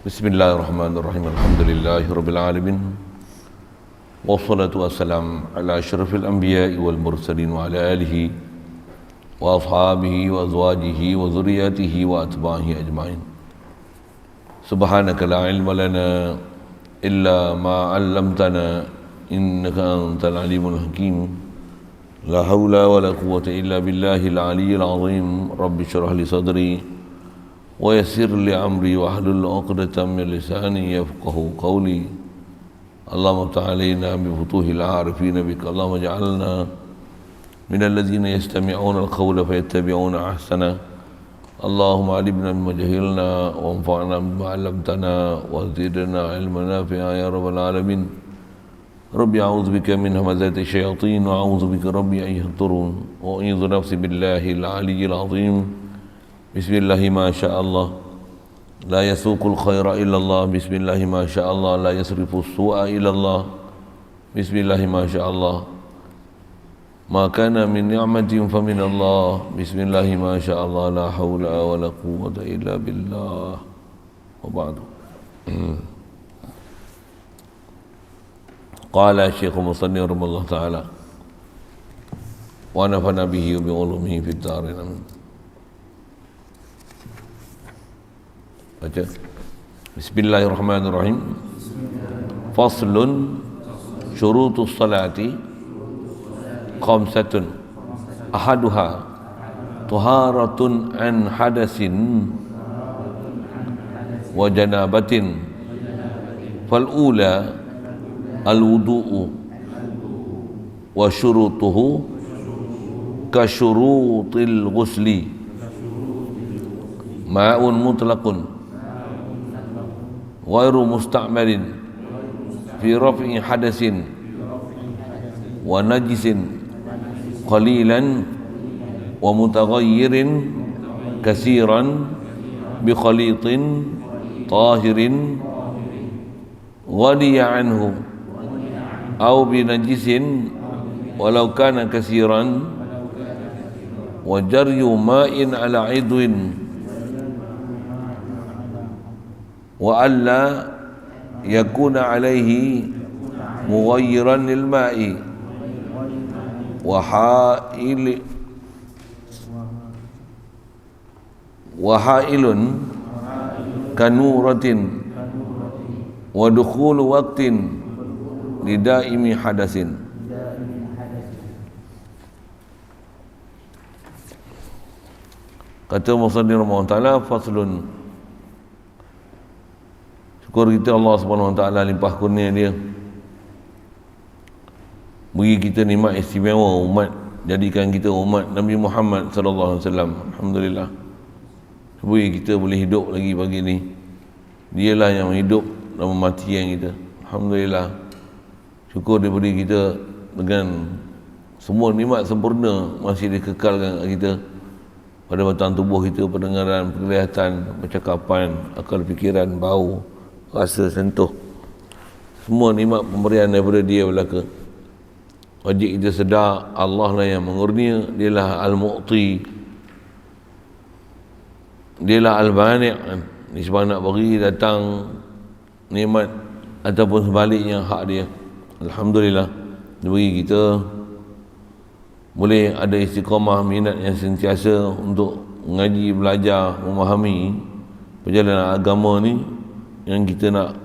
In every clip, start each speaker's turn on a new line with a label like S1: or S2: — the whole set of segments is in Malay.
S1: Bismillahirrahmanirrahim. Alhamdulillahirabbil alamin. Wassalatu wassalamu ala asyrafil anbiya'i wal mursalin wa ala alihi wa ashabihi wa azwajihi wa dzurriyyatihi wa atba'ihi ajma'in. Subhanaka la ilma lana illa ma 'allamtana innaka antal alimul hakim. La haula wa la quwwata illa billahil aliyyil azim. Rabbi shrah li sadri wa yassir li amri wa hlul 'uqdatam min lisani yafqahu qawli. Allahumma ta'alina bi futuhil 'arifin bika. Allahumma ij'alna min alladhina yastami'una al-qawla fayattabi'una ahsana. Allahumma 'allimna mimma jahilna wa anfa'na bima 'allamtana wa zidna 'ilman nafi'a ya rabbal alamin. Rabbi a'udzu bika min hamazati syayatin wa a'udzu bika rabbi an yahdurun. Wa a'udzu nafsi billahi al-'aliyyil 'azim. Bismillahi ma sya'allah la yasuqul khaira illallah. Bismillahi ma sya'allah la yasrifu su'a illallah. Bismillahi ma sya'allah ma kana min ni'matin fa min Allah. Bismillahi ma sya'allah la haula wa la quwwata illa billah. Wa ba'du. Qala Syekh Musanni rahimahullah ta'ala wa nafa'na bihi wa bi ulumihi fid darin amin. Baca. Bismillahirrahmanirrahim. Faslun syurutus salati khamsatun ahaduha tuharatun an hadasin wa janabatin fal ula al wudu'u wa syurutuhu ka syurutil ghusli ma'un mutlaqun ghairu musta'malin fi raf'i hadasin wa najisin qalilan wa mutaghayyirin kasiran bi khalitin tahirin ghadiya anhu aw bi najisin walau kana kasiran wa jaryu ma'in ala idwin wa alla yakuna alaihi mughayyiran lil ma'i wa hailun kanuratin wa dukhulu waqtin lidaimi hadasin. Kata Musanni rahimahullah ta'ala, faslun. Syukur kita Allah Subhanahu wa taala limpah kurnia dia, bagi kita nikmat istimewa umat, jadikan kita umat Nabi Muhammad sallallahu alaihi wasallam. Alhamdulillah, bagi kita boleh hidup lagi pagi ni. Dialah yang hidup dan mematikan kita. Alhamdulillah, syukur dia beri kita dengan semua nikmat sempurna masih dikekalkan kita pada batang tubuh kita, pendengaran, penglihatan, percakapan, akal fikiran, bau, rasa, sentuh. Semua nikmat pemberian daripada dia belaka. Wajib kita sedar Allah lah yang mengurnia, dialah Al-Mu'ti, dialah Al-Bani'. Ni sebab nak bagi datang nikmat ataupun sebaliknya hak dia. Alhamdulillah, dia bagi kita boleh ada istiqamah, minat yang sentiasa untuk mengaji, belajar, memahami perjalanan agama ni. Yang kita nak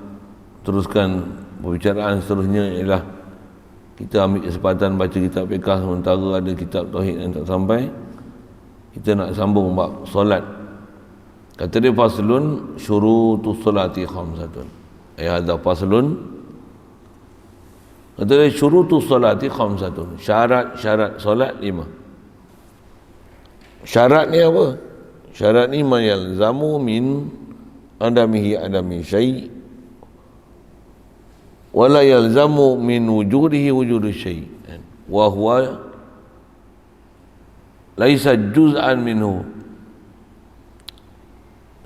S1: teruskan perbicaraan seterusnya ialah kita ambil kesempatan baca kitab fiqh, sementara ada kitab tauhid yang tak sampai, kita nak sambung bab solat. Kata dia faslun syurutus salati khamsatun. Ada faslun, kata dia syurutus salati khamsatun, syarat-syarat solat 5. Syarat ni apa? Syarat ni ma yalzamu min adamihi adami syai' wala yalzamu min wujudihi wujudu syai' wa huwa laisa juz'an minhu.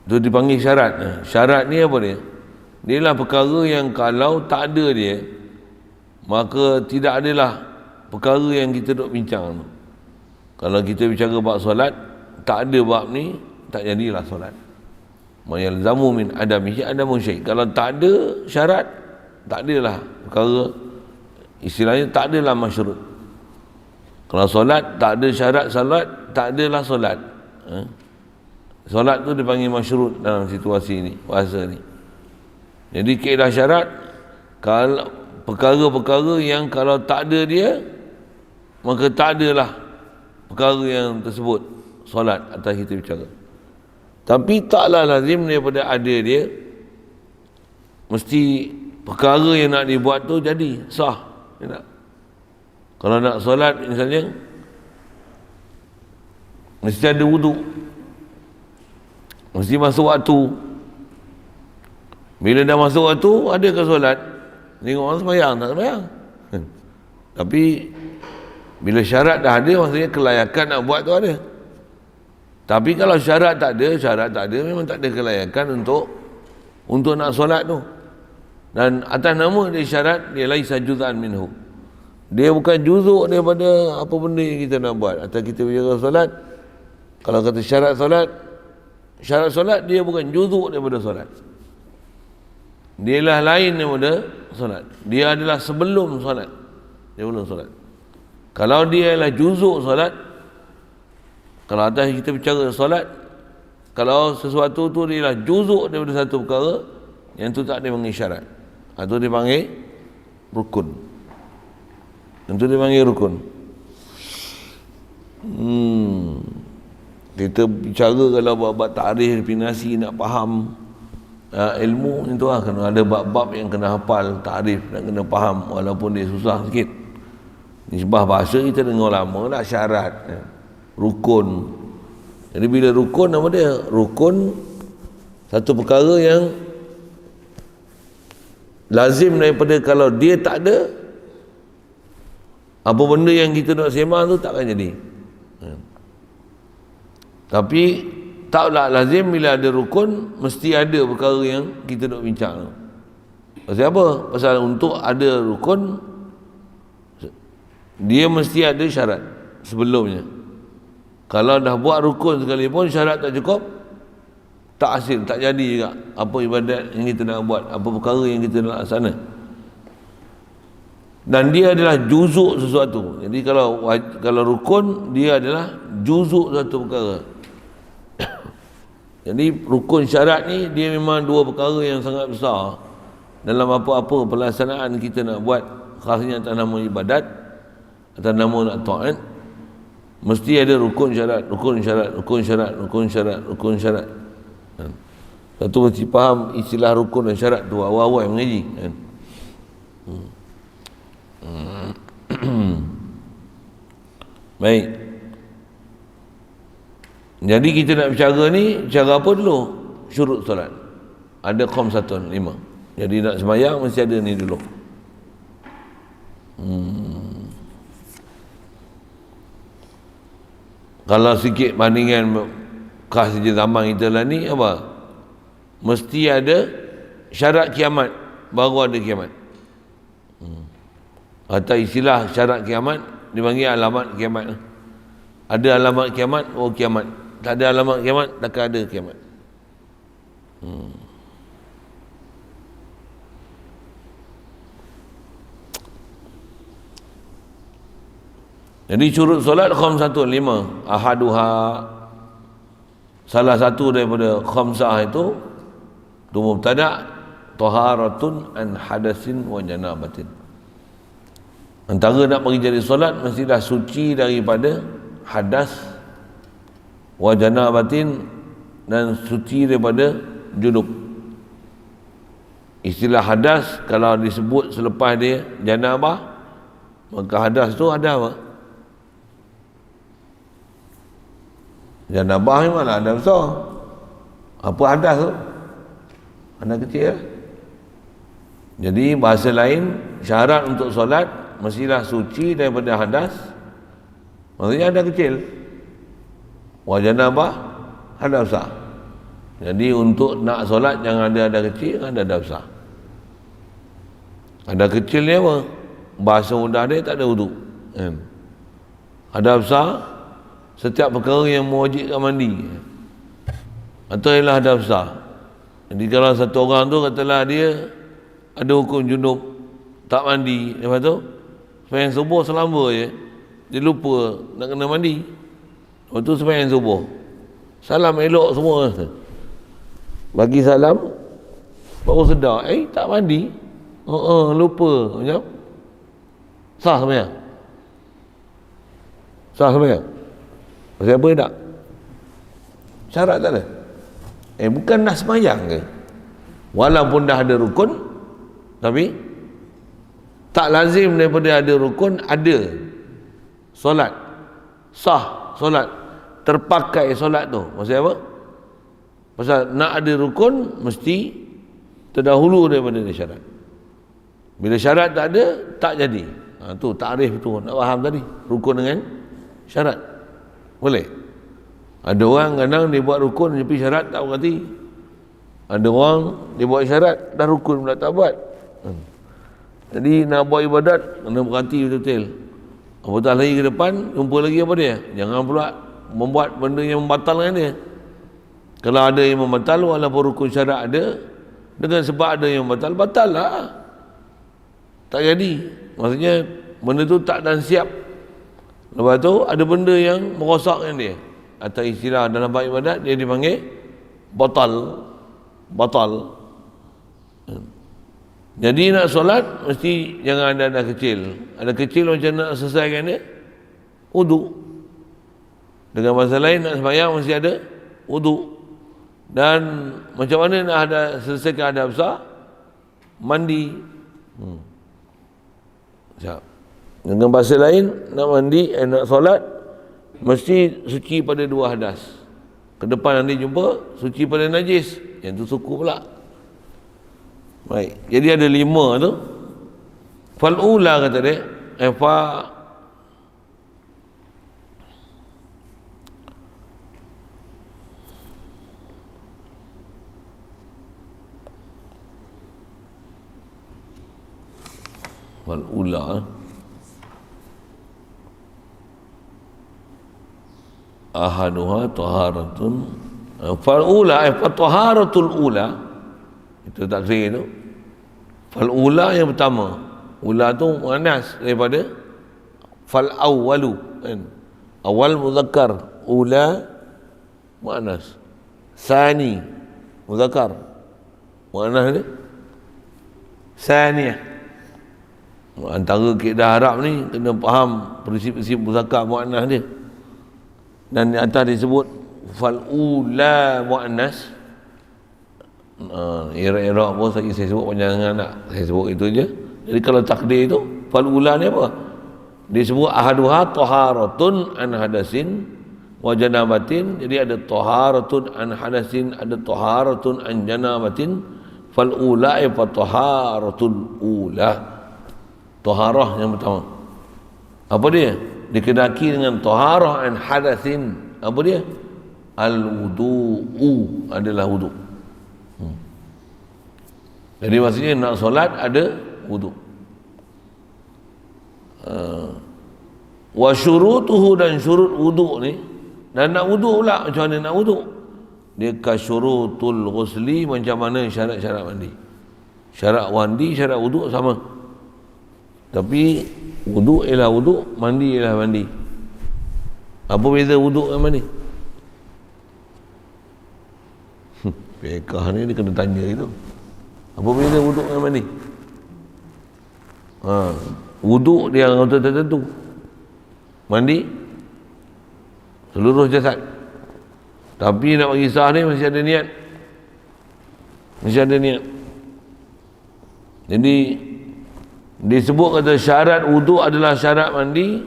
S1: Itu dipanggil syarat. Syarat ni apa dia? Dia lah perkara yang kalau tak ada dia, maka tidak adalah perkara yang kita duk bincang. Kalau kita bicara bab solat, tak ada bab ni, tak jadilah solat. ma yalzamu min adamihi adamu syai. Kalau tak ada syarat, tak adalah perkara, istilahnya tak adalah masyrut. Kalau solat tak ada syarat solat, tak adalah solat. Solat tu dipanggil masyrut dalam situasi ni, bahasa ni. Jadi kaedah syarat, kalau perkara-perkara yang kalau tak ada dia, maka tak adalah perkara yang tersebut solat atas kita bicara. Tapi taklah lazim daripada ada dia mesti perkara yang nak dibuat tu jadi sah. Tak? Kalau nak solat misalnya mesti ada wuduk, mesti masuk waktu. Bila dah masuk waktu, ada ke solat? Tengok orang sembahyang, tak sembahyang. Tapi bila syarat dah ada, maksudnya kelayakan nak buat tu ada. Tapi kalau syarat tak ada, memang tak ada kelayakan untuk nak solat tu. Dan atas nama dia syarat, dia laisa juz'an minhu. Dia bukan juzuk daripada apa benda yang kita nak buat. Atau kita bicara solat, kalau kata syarat solat dia bukan juzuk daripada solat. Dia lah lain daripada solat. Dia adalah sebelum solat. Dia belum solat. Kalau dia adalah juzuk solat, kalau atas kita bicara solat, kalau sesuatu tu dia adalah juzuk daripada satu perkara, yang tu tak dipanggil syarat. Itu dipanggil rukun. Itu dipanggil rukun. Kita bicara kalau bab-bab tarikh, definisi, nak faham ilmu itu lah, kena ada bab-bab yang kena hafal, tarikh dan kena faham, walaupun dia susah sikit. Nisbah bahasa kita dengar lama lah, syarat, rukun. Jadi bila rukun, nama dia rukun, satu perkara yang lazim daripada kalau dia tak ada, apa benda yang kita nak sembang tu takkan jadi. Tapi taklah lazim bila ada rukun mesti ada perkara yang kita nak bincang tu. Pasal apa? Pasal untuk ada rukun dia mesti ada syarat sebelumnya. Kalau dah buat rukun sekalipun syarat tak cukup, tak hasil, tak jadi juga apa ibadat yang kita nak buat, apa perkara yang kita nak laksana. Dan dia adalah juzuk sesuatu. Jadi kalau rukun, dia adalah juzuk satu perkara. Jadi rukun syarat ni dia memang dua perkara yang sangat besar dalam apa-apa pelaksanaan kita nak buat, khasnya atas nama ibadat, atas nama nak taat. Mesti ada rukun syarat, rukun syarat, rukun syarat, rukun syarat, rukun syarat. Satu mesti faham istilah rukun dan syarat tu awal-awal yang mengaji kan. Baik. Jadi kita nak bicara ni, bicara apa dulu? Syurut solat. Ada khamsatun, 5. Jadi nak sembahyang mesti ada ni dulu. Kalau sikit bandingan khas zaman kita lah ni apa? Mesti ada syarat kiamat, baru ada kiamat. Atau istilah syarat kiamat dipanggil alamat kiamat. Ada alamat kiamat, oh kiamat. Tak ada alamat kiamat, takkan ada kiamat. Jadi syurut solat khamsatun, 5. Ahaduha, salah satu daripada khamsah itu mubtada' taharatun an hadasin wa janabatin. Antara nak pergi jadi solat mesti dah suci daripada hadas wa janabatin, dan suci daripada junub. Istilah hadas kalau disebut selepas dia janabah, maka hadas tu ada apa? Janabah ni mana ada besar. Apa hadas tu? Anak kecil. Jadi bahasa lain, syarat untuk solat mestilah suci daripada hadas, maksudnya ada kecil. Wa janabah ada besar. Jadi untuk nak solat jangan ada kecil, ada besar. Ada kecil ni apa? Bahasa mudah dia tak ada wudu. Ada besar setiap perkara yang mewajibkan mandi, atau ialah ada besar Jadi kalau satu orang tu katalah dia ada hukum junub, tak mandi, lepas tu sembahyang subuh selamba je, dia lupa nak kena mandi, lepas tu sembahyang subuh, salam elok semua, bagi salam baru sedar, tak mandi, lupa, macam sah sembahyang, sah sembahyang. Pasal apa tak? Syarat tak ada. Bukan dah sembahyang ke? Walaupun dah ada rukun, tapi tak lazim daripada ada rukun ada solat, sah solat, terpakai solat tu. Maksud apa? Pasal nak ada rukun mesti terdahulu daripada syarat. Bila syarat tak ada, tak jadi. Tu takrif tu, nak faham tadi, rukun dengan syarat. Boleh? Ada orang kadang dia buat rukun tapi syarat tak berhati. Ada orang dia buat syarat dah rukun pula tak buat. Jadi nak buat ibadat kena berhati betul-betul. Apatah lagi ke depan jumpa lagi apa dia? Jangan pula membuat benda yang membatalkan dia. Kalau ada yang membatal walaupun rukun syarat ada, dengan sebab ada yang membatal, batal lah. Tak jadi. Maksudnya benda tu tak dan siap. Lepas tu ada benda yang merosakkan dia. Atau istilah dalam bab ibadat dia dipanggil batal. Jadi nak solat mesti jangan ada kecil. Ada kecil macam nak selesaikan dia, wudu. Dengan bahasa lain nak sembahyang mesti ada wudu. Dan macam mana nak ada selesaikan ada besar? Mandi. Dengan bahasa lain nak mandi, nak solat mesti suci pada dua hadas. Ke depan nanti jumpa suci pada najis, yang tu suku pula. Baik, jadi ada 5 tu. Fal ula kata dia, fal ula ahaduha taharatun, fal ula fa taharatul ula, itu taksir tu. Fal ula yang pertama, ula tu muannas daripada fal awwalu kan, awal muzakkar, ula muannas, sani muzakkar, muannas dia saniyah. Antara kaedah Arab ni kena faham prinsip-prinsip muzakkar muannas dia. Dan di atas disebut fal ula muannas. Era-era pun saya sebut panjang sangat, saya sebut itu je. Jadi kalau takdir itu fal ula ni apa? Disebut ahaduha taharatun an hadasin wa janabatin. Jadi ada taharatun an hadasin, ada taharatun an janabatin. Fal ula fa taharatul ula, taharah yang pertama. Apa dia? Dikedaki dengan taharah an hadatsin. Apa dia? Al-wudu'u, adalah wudu. Jadi maksudnya nak solat ada wudu. Wa syurutuhu, dan syurut wudu ni, dan nak wudu pula macam mana nak wudu? Dia kasyurutul ghusli, macam mana syarat-syarat mandi. Syarat mandi, syarat wudu sama. Tapi wudu ialah wudu, mandi ialah mandi. Apa beza wudu dengan mandi? Fiqh ni dia kena tanya itu. Apa beza wudu dengan mandi? Wudu dia rata tertentu. Mandi seluruh jasad. Tapi nak bagi sah ni mesti ada niat. Mesti ada niat. Jadi disebut kata syarat wudu adalah syarat mandi.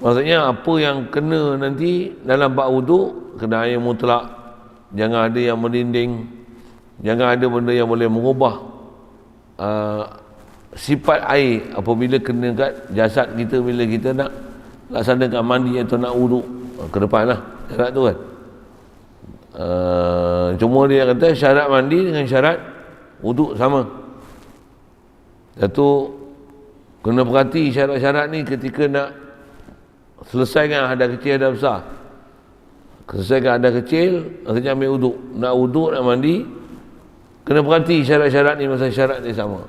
S1: Maksudnya apa yang kena nanti dalam bab wudu, kena air mutlak, jangan ada yang merinding, jangan ada benda yang boleh mengubah sifat air apabila kena kat jasad kita bila kita nak laksanakan mandi atau nak wudu. Ke depan lah syarat tu kan. Cuma dia kata syarat mandi dengan syarat wudu sama. Satu, kena perhati syarat-syarat ni ketika nak selesaikan hadas kecil, hadas besar. Selesaikan hadas kecil, maksudnya ambil wudu. Nak wudu, nak mandi, Kena perhati syarat-syarat ni, masa syarat ni sama.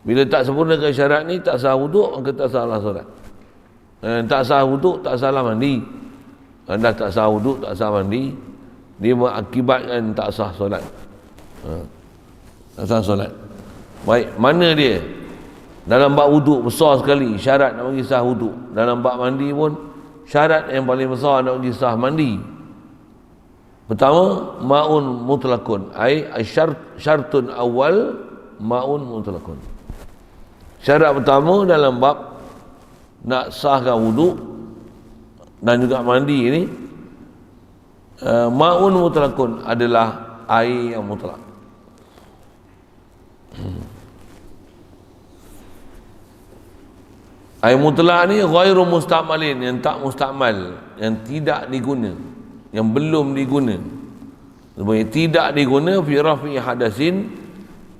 S1: Bila tak sempurnakan syarat ni, tak sah wuduk, maka tak sahlah solat. Tak sah wuduk, tak salah mandi. Dah tak sah wuduk, tak sah mandi, dia mengakibatkan tak sah solat. Tak sah solat. Baik, mana dia? Dalam bab wuduk besar sekali syarat nak bagi sah wuduk. Dalam bab mandi pun syarat yang paling besar nak bagi sah mandi. Pertama, ma'un mutlakun, ai syartun awal ma'un mutlakun. Syarat pertama dalam bab nak sahkan wuduk dan juga mandi ini, ma'un mutlakun adalah air yang mutlak. Air mutlak ni ghairu musta'malin, yang tak mustakmal, yang tidak diguna, yang belum diguna. Sebenarnya tidak diguna fi rafi hadasin,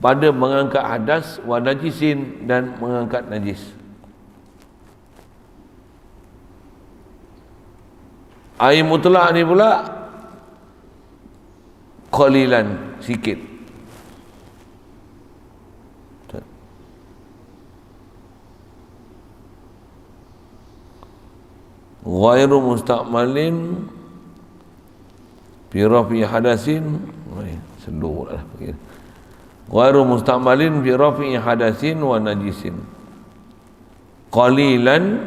S1: pada mengangkat hadas, wa najisin, dan mengangkat najis. Air mutlak ni pula qalilan, sikit. Ghairu musta'malin fi rafi hadasin, seluruh lah. Ghairu musta'malin fi rafi hadasin wa najisin, qalilan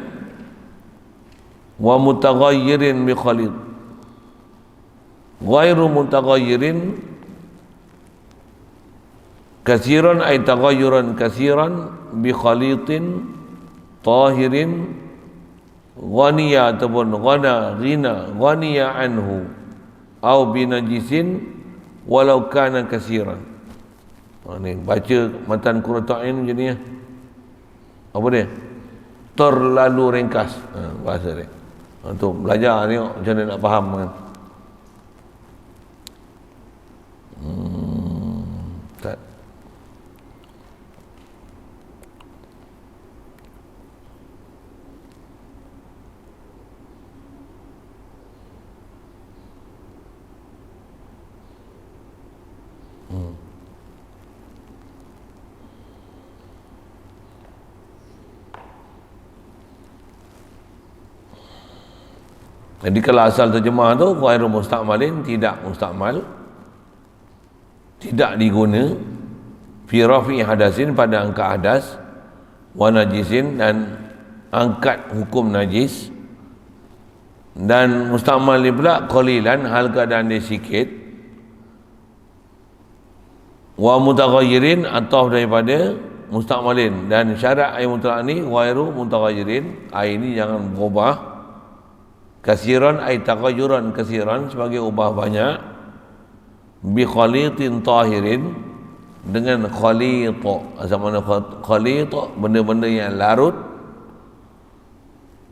S1: wa mutaghayyirin bi khalid. Ghairu mutaghayyirin kasiran ay taghayyuran kasiran bi khalitin tahirin ghaniya ataupun ghaniya anhu au binajisin walau kana kasiran. Ni baca matan Qurratul Ain macam ni ya. Apa dia? Terlalu ringkas, bahasa dia. Untuk belajar tengok macam mana nak faham kan. Tak. Jadi kalau asal terjemah tu ghairu musta'malin, tidak mustakmal, tidak diguna, fi rafi hadasin, pada angkat hadas, wa najisin, dan angkat hukum najis, dan mustakmal ni pula qalilan, hal keadaan dia sikit, wa mutaghayyirin, atau daripada mustakmalin, dan syarat air mutlak ni ghairu mutaghayyirin, air ni jangan berubah, kasiran ay taghayyuran kasiran, sebagai ubah banyak, bi khalitin tahirin, dengan khalit. Asal mana khalit? Benda-benda yang larut.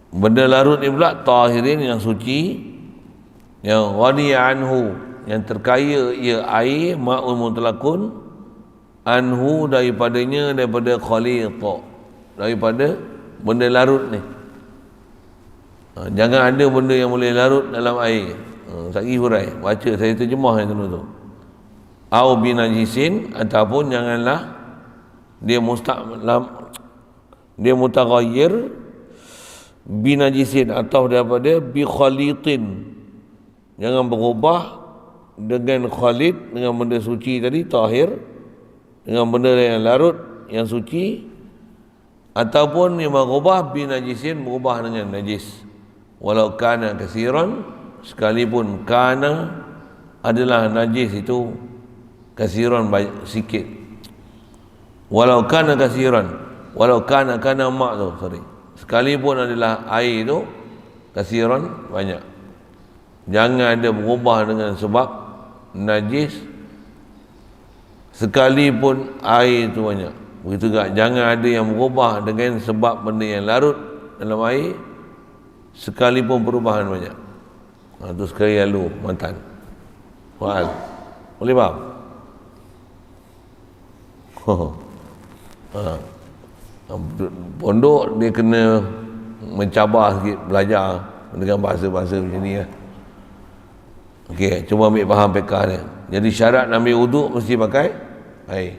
S1: Benda larut ni pula tahirin, yang suci, yang ghaniya anhu, yang terkaya ia air, ma'un mutlakun anhu, daripadanya, daripada khalit, daripada benda larut ni. Jangan ada benda yang boleh larut dalam air. Sagi hurai, baca saya terjemah yang dulu tu. Au binajisin, ataupun janganlah dia dia mutaghayyir binajisin, atau daripada bi khalitin, jangan berubah dengan khalid, dengan benda suci tadi tahir, dengan benda yang larut yang suci, ataupun yang berubah binajisin, berubah dengan najis. Walau kana kasiran, sekalipun kana adalah najis itu kasiran, sikit. Walau kana kasiran, walau kana mak tu, sorry, sekalipun adalah air itu kasiran, banyak. Jangan ada berubah dengan sebab najis, sekalipun air itu banyak. Begitu juga jangan ada yang berubah dengan sebab benda yang larut dalam air, sekalipun perubahan banyak. Itu sekali lalu mantan Wa'al, boleh faham? Pondok dia kena mencabar sikit, belajar dengan bahasa-bahasa macam ni ya. Okey, cuba ambil faham fiqh dia. Jadi syarat nak ambil wuduk mesti pakai air.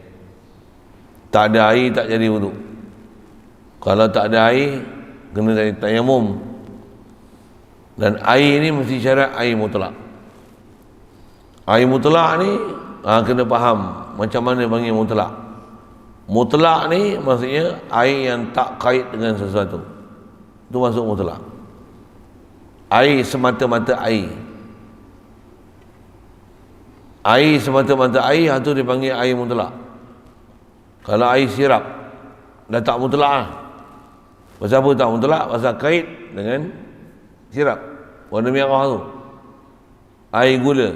S1: Tak ada air tak jadi wuduk. Kalau tak ada air kena dari tayamum. Dan air ni mesti syarat air mutlak. Air mutlak ni kena faham macam mana panggil mutlak. Mutlak ni maksudnya air yang tak kait dengan sesuatu. Itu masuk mutlak. Air semata-mata air. Air semata-mata air itu dipanggil air mutlak. Kalau air sirap dah tak mutlak lah. Pasal apa tak mutlak? Pasal kait dengan sirap warna merah tu. Air gula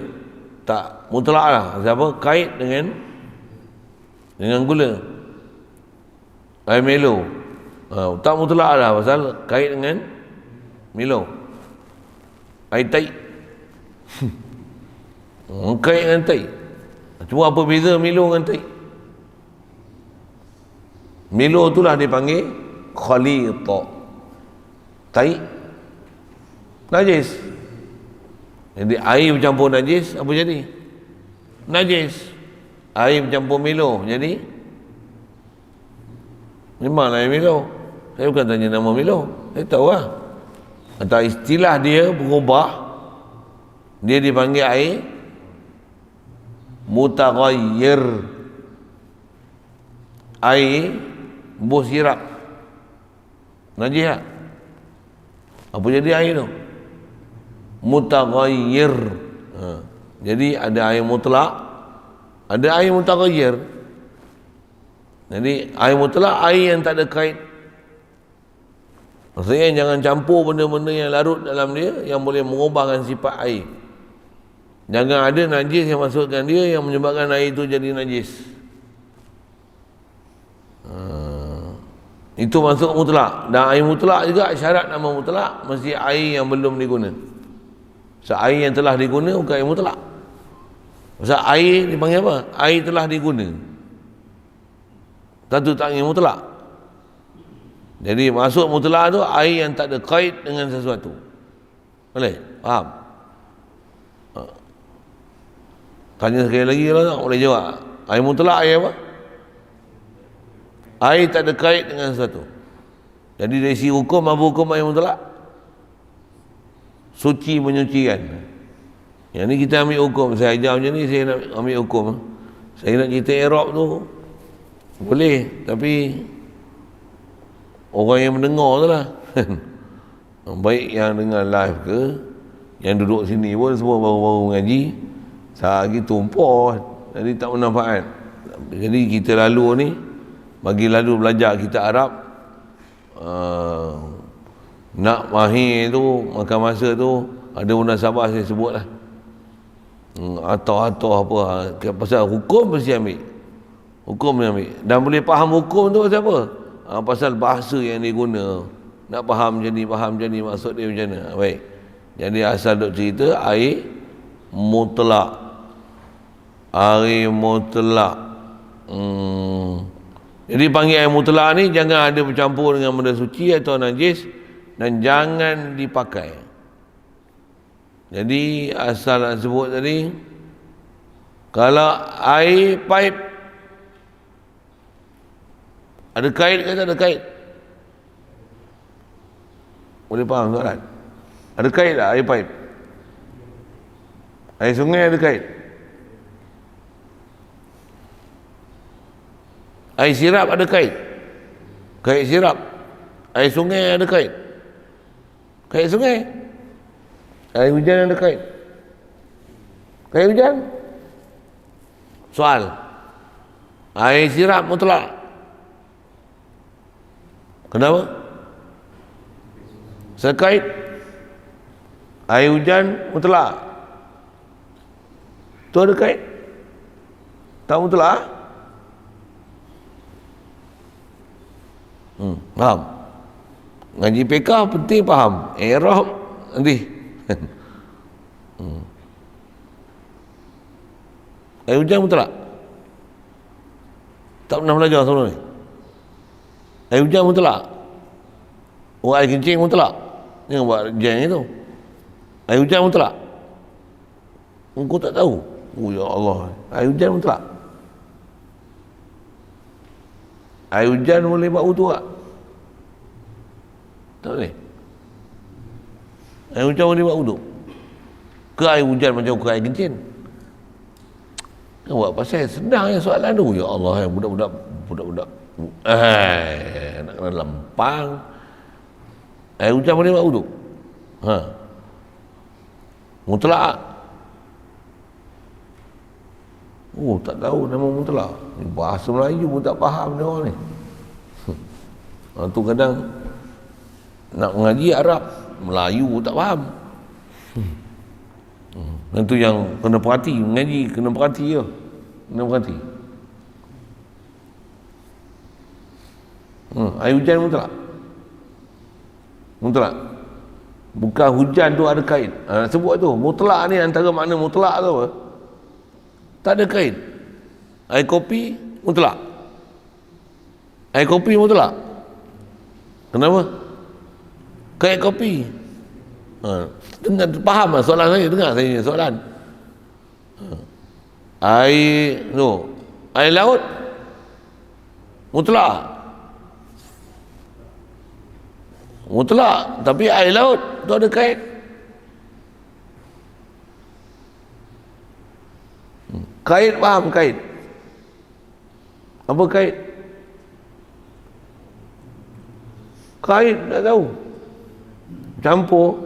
S1: tak mutlak lah. Pasal apa? Kait dengan gula. Air Milo tak mutlak lah. Pasal kait dengan Milo. Air tai kait dengan tai. Cuma apa beza Milo dengan tai? Milo itulah dipanggil khalita. Tai najis. Jadi air bercampur najis, apa jadi? Najis. Air bercampur Milo jadi memang air Milo. Saya bukan tanya nama Milo, saya tahu lah. Atau istilah dia berubah, dia dipanggil air mutaghayyir. Air bos sirap najis tak? Apa jadi air tu? Mutaghayyir. Jadi ada air mutlak, ada air mutaghayyir. Jadi air mutlak air yang tak ada kait. Maksudnya jangan campur benda-benda yang larut dalam dia yang boleh mengubahkan sifat air. Jangan ada najis yang masukkan dia yang menyebabkan air itu jadi najis. Itu masuk mutlak. Dan air mutlak juga syarat nama mutlak mesti air yang belum diguna. So, air yang telah diguna bukan air mutlak. Pasal air dipanggil apa? Air telah diguna. Tentu tak ingin mutlak. Jadi masuk mutlak tu air yang tak ada kait dengan sesuatu. Boleh? Faham? Tanya sekali lagi kalau tak boleh jawab. Air mutlak air apa? Air tak ada kait dengan sesuatu. Jadi dari sisi hukum, apa hukum air mutlak? Suci menyucikan. Yang ni kita ambil hukum. Saya ajar macam ni, saya nak ambil hukum. Saya nak cerita Arab tu boleh, tapi orang yang mendengar tu lah. Baik yang dengar live ke, yang duduk sini pun semua baru-baru mengaji, lagi tumpah, jadi tak bermanfaat. Jadi kita lalu ni bagi lalu belajar kita Arab, nak mahir tu, makan masa tu ada munasabah saya sebut lah, atau apa, pasal hukum mesti ambil, hukum ni ambil, dan boleh faham hukum tu pasal apa? Pasal bahasa yang dia guna. Nak faham jadi maksud dia macam mana. Baik, jadi asal duk cerita air mutlak. Air mutlak. Jadi panggil air mutlak ni jangan ada bercampur dengan benda suci atau najis, dan jangan dipakai. Jadi asal nak sebut tadi, kalau air pipe ada kait ke tak ada kait? Boleh faham soalan? Ada kait tak air pipe? Air sungai ada kait? Air sirap ada kait? Kait sirap. Air sungai ada kait? Kait sungai. Air hujan ada kait? Kait hujan? Soal. Air sirap mutlak. Kenapa? Sekait. Air hujan mutlak. Tu ada kait? Tak mutlak? Faham? Ngaji PK penting faham. Arab nanti. Air hujan mutlak? Tak pernah belajar sebelum ni? Air hujan mutlak? Air kencing mutlak? Jangan buat jeng itu. Air hujan mutlak? Engkau tak tahu? Oh ya Allah. Air hujan mutlak? Air hujan boleh buat wudu tak? Tak boleh. Air hujan boleh buat wudu? Ke air hujan macam ke air kencing? Buat pasal senang ya soalan tu. Ya Allah, budak-budak nak kena lempang. Air hujan boleh buat wudu? Mutlak. Oh, tak tahu nama mutlak. Bahasa Melayu pun tak faham dia orang ni. Tu kadang nak mengaji Arab, Melayu tak faham. Itu yang kena perhati, mengaji kena perhati je. Kena perhati. Air hujan mutlak. Mutlak. Bukan hujan tu ada kait. Sebut tu, mutlak ni antara makna mutlak tu apa? Tak ada kait. Air kopi mutlak. Air kopi mutlak. Kenapa? Kait kopi. Dengar, faham lah soalan saya? Dengar saya soalan. Air tu, air laut mutlak. Mutlak, tapi air laut tu ada kait. Kait faham kait? Apa kait? Kait tak tahu. Campur.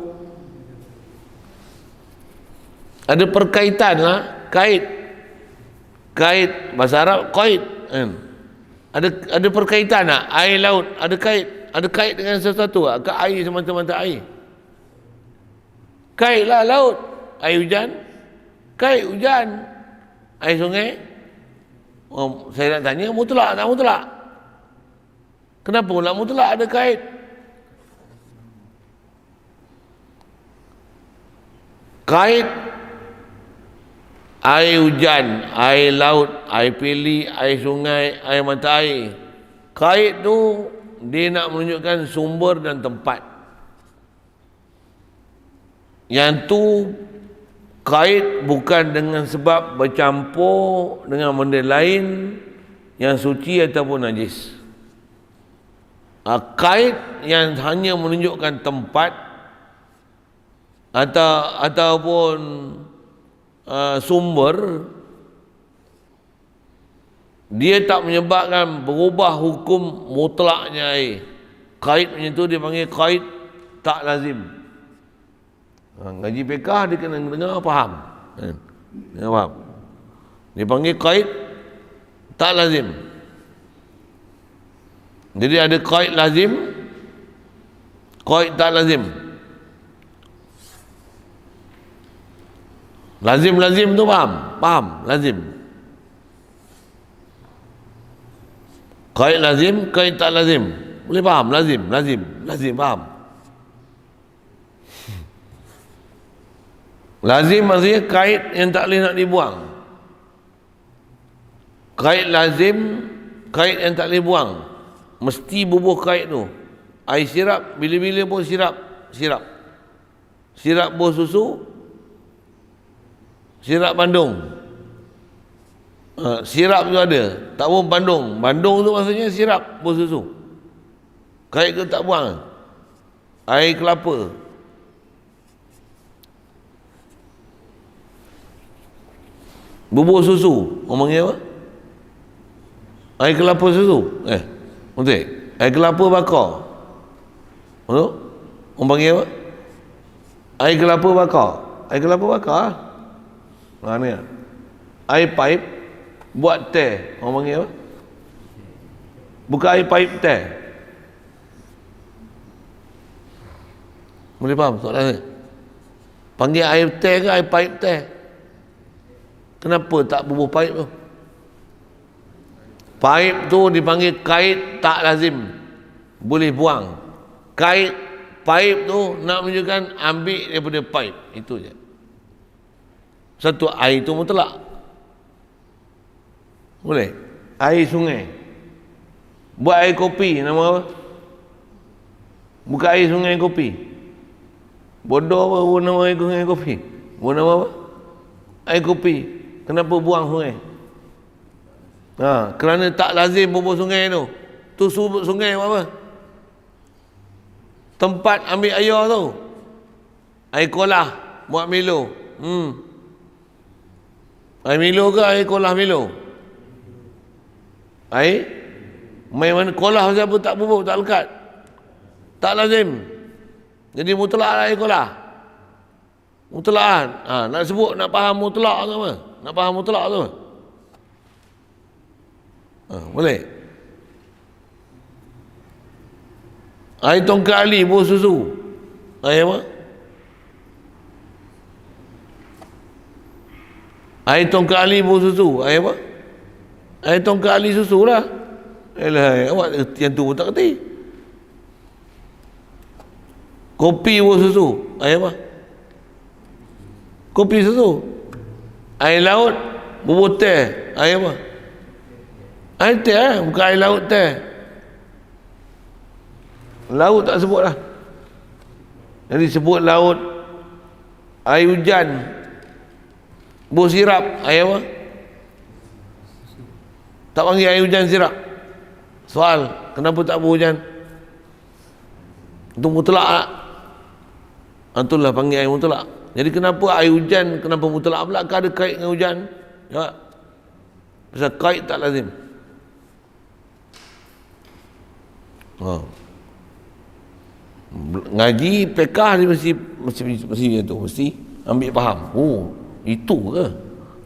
S1: Ada perkaitan lah, kait. Kait bahasa Arab kait. Ada perkaitan tak? Air laut ada kait. Ada kait dengan sesuatu ke air semata-mata air? Kait lah laut. Air hujan, kait hujan. Air sungai, saya nak tanya mutlak tak mutlak? Kenapa pula mutlak ada kait? Kait air hujan, air laut, air pili, air sungai, air mata air. Kait tu dia nak menunjukkan sumber dan tempat. Yang tu kait bukan dengan sebab bercampur dengan benda lain yang suci ataupun najis. Kait yang hanya menunjukkan tempat ataupun sumber, dia tak menyebabkan berubah hukum mutlaknya air. Kait macam tu dia panggil kait tak lazim. Ngaji fiqah dia kena dengar faham. Dia faham. Dia panggil kait tak lazim. Jadi ada kait lazim, kait tak lazim. Lazim tu faham? Faham, lazim. Kait lazim, kait tak lazim. Boleh faham? Lazim faham. Lazim maksudnya kait yang tak boleh nak dibuang. Kait lazim, kait yang tak boleh buang. Mesti bubuh kait tu. Air sirap, bila-bila pun sirap. Sirap buah susu, sirap bandung. Sirap tu ada, tak pun bandung. Bandung tu maksudnya sirap buah susu. Kait tu tak buang. Air kelapa, bubur susu, orang panggil apa? Air kelapa susu. Betul? Air kelapa bakar. Betul? Orang panggil apa? Air kelapa bakar. Air kelapa bakar. Mana? Air paip buat teh. Orang panggil apa? Bukan air paip teh. Boleh faham soalan ni? Panggil air teh ke air paip teh? Kenapa tak bubuh paip tu? Paip tu dipanggil kait tak lazim, boleh buang. Kait paip tu nak menunjukkan ambil daripada paip, itu je. Satu air tu mutlak. Boleh. Air sungai, buat air kopi, nama apa? Bukan air sungai kopi. Bodoh apa buat nama air sungai kopi? Buat nama apa? Air kopi. Kenapa buang sungai? Kerana tak lazim bubuh sungai tu. Tu sungai apa? Tempat ambil air tu. Air kolah buat Milo. Air Milo ke air kolah Milo? Air main mana kolah siapa tak bubuk, tak lekat. Tak lazim. Jadi mutlak air kolah. Mutlakan. Nak sebut, nak faham mutlak tu apa? Nak faham mutlak tu apa? Boleh? Air tongkat Ali buah susu. Air apa? Air tongkat Ali buah susu. Air apa? Air tongkat Ali susu lah. Elah, awak yang tu pun tak kerti. Kopi buah susu. Air apa? Kopi susu. Air laut bubur teh. Air apa? Air teh bukan air laut teh. Laut tak sebut lah. Jadi sebut laut. Air hujan buah sirap. Air apa? Tak panggil air hujan sirap. Soal, kenapa tak buah hujan? Itu mutlak tak? Itulah panggil air mutlak. Jadi kenapa air hujan, kenapa mutlak pula? Ada kait dengan hujan? Ya. Pasal kait tak lazim. Ngaji pekah dia mesti tu, mesti ambil faham. Itu ke?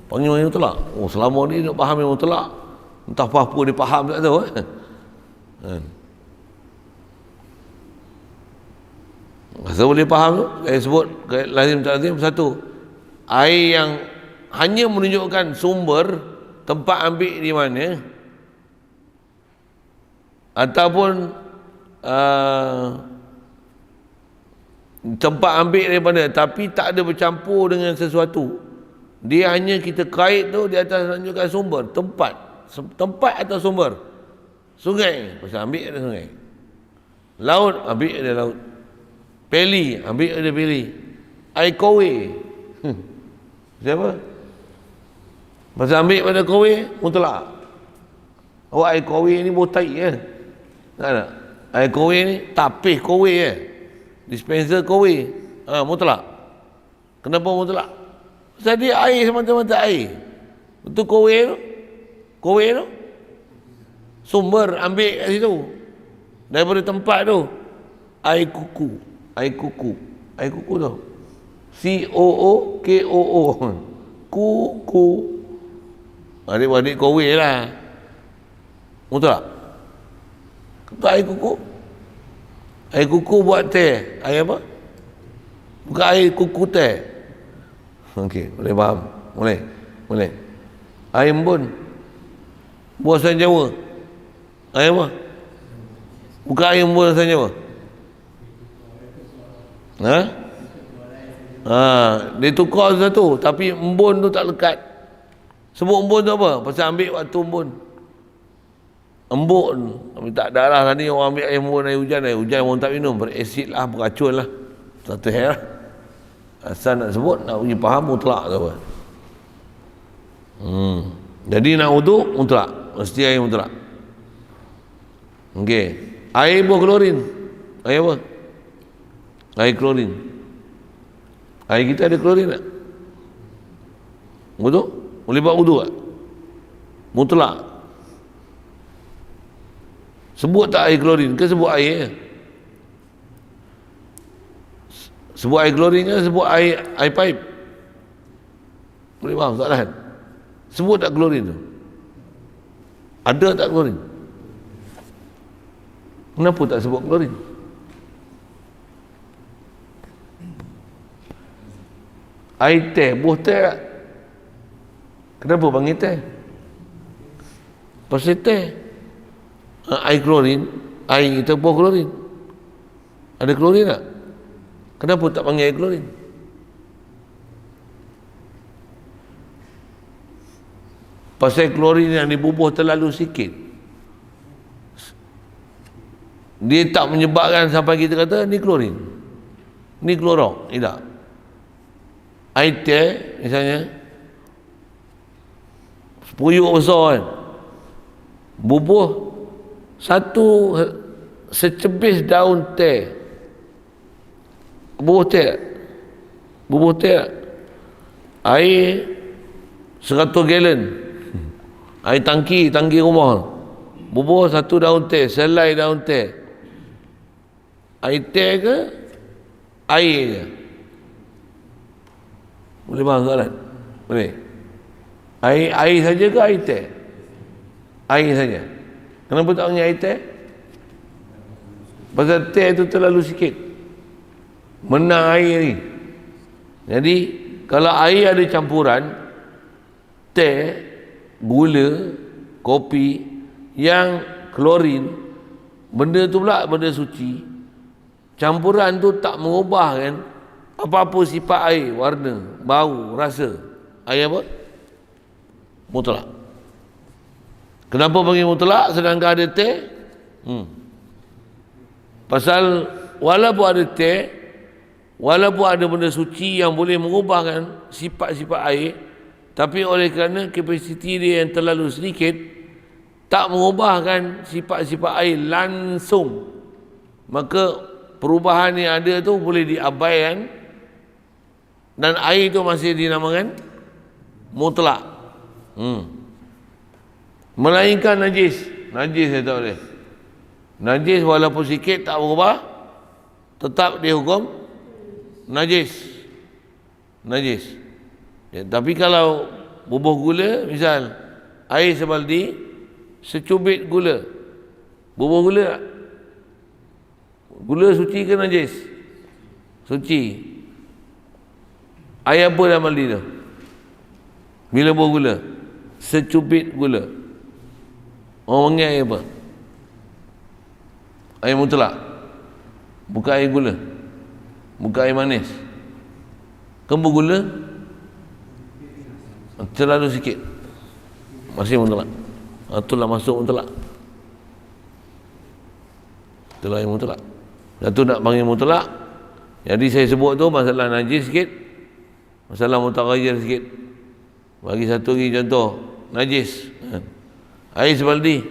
S1: Panggil yang mutlak. Selama ni nak faham yang mutlak, entah apa-apa dia faham tak tahu. Masa boleh faham tu, saya sebut lazim tak lazim. Satu, air yang hanya menunjukkan sumber tempat ambil di mana, ataupun tempat ambil daripada, tapi tak ada bercampur dengan sesuatu. Dia hanya kita kait tu di atas menunjukkan sumber, tempat atau sumber. Sungai, pasal ambil ada sungai. Laut, ambil ada laut. Peli, ambil ada peli. Air kowe. Siapa? Pasal ambil pada kowe, mutlak. Awak air kowe ni botai ke? Tak ada. Air kowe ni tapis kowe ke? Dispenser kowe. Mutlak. Kenapa mutlak? Pasal dia air semata-mata air. Betul kowe tu? Kowe tu? Sumber ambil kat situ. Daripada tempat tu. Air kuku. Air kuku. Air kuku tu. C-O-O-K-O-O. Kuku. Adik-adik kowe lah. Betul tak? Betul air kuku? Air kuku buat teh. Air apa? Bukan air kuku teh. Okey, boleh faham? Boleh. Air embun. Buasan Jawa. Air apa? Bukan air embun buasan Jawa. Dia tukar satu, tapi embun tu tak lekat. Sebut embun tu apa? Pasal ambil waktu embun. Embun. Tapi tak ada lah tadi orang ambil air embun, air hujan orang tak minum. Berasid lah, beracun lah. Satu hal lah. Asal nak sebut, nak punya faham mutlak tu apa. Jadi nak wuduk, mutlak. Mesti air mutlak. Okey. Air buah klorin. Air apa? Air klorin. Air kita ada klorin tak? Wuduk? Boleh buat wuduk tak? Mutlak. Sebut tak air klorin ke sebut air? Sebut air klorin ke sebut air pipe? Boleh faham soalan? Sebut tak klorin tu? Ada tak klorin? Kenapa tak sebut klorin? Air teh, buah teh tak? Kenapa panggil teh? Pasal teh. Air klorin, air kita buah klorin. Ada klorin tak? Kenapa tak panggil air klorin? Pasal klorin yang dibubuh terlalu sikit. Dia tak menyebabkan sampai kita kata ni klorin, ni klorok. Tidak. Air teh misalnya sepuyuk besar kan, bubuh Satu secebis daun teh, bubuh teh, air 100 gallon, air tangki rumah, bubuh satu daun teh, selai daun teh. Air teh ke air ke? Boleh faham soalan? Boleh? Air saja ke air teh? Air saja. Kenapa tak punya air teh? Pasal teh tu terlalu sikit, menang air ni. Jadi kalau air ada campuran teh, gula, kopi yang klorin, benda tu pula benda suci, campuran tu tak mengubahkan apa-apa sifat air, warna, bau, rasa. Air apa? Mutlak. Kenapa panggil mutlak sedangkan ada teh? Pasal walaupun ada teh, walaupun ada benda suci yang boleh mengubahkan sifat-sifat air, tapi oleh kerana kapasiti dia yang terlalu sedikit, tak mengubahkan sifat-sifat air langsung, maka perubahan yang ada tu boleh diabaikan dan air tu masih dinamakan mutlak. Melainkan najis dia tak boleh. Najis walaupun sikit tak berubah, tetap dia hukum najis. Ya, tapi kalau bubuh gula, misal air sebaldi, secubit gula, bubuh gula tak? Gula suci ke najis? Suci. Air apa dalam baldi tu? Bila bubuh gula, secubit gula, orang panggil air apa? Air mutlak. Bukan air gula, bukan air manis. Kembu gula terlalu sikit, masih mutlak. Itulah masuk mutlak. Itulah yang mutlak. Satu nak panggil mutlak. Jadi saya sebut tu masalah najis sikit, masalah mutaghayyir sikit. Bagi satu lagi contoh najis, air sebaldi,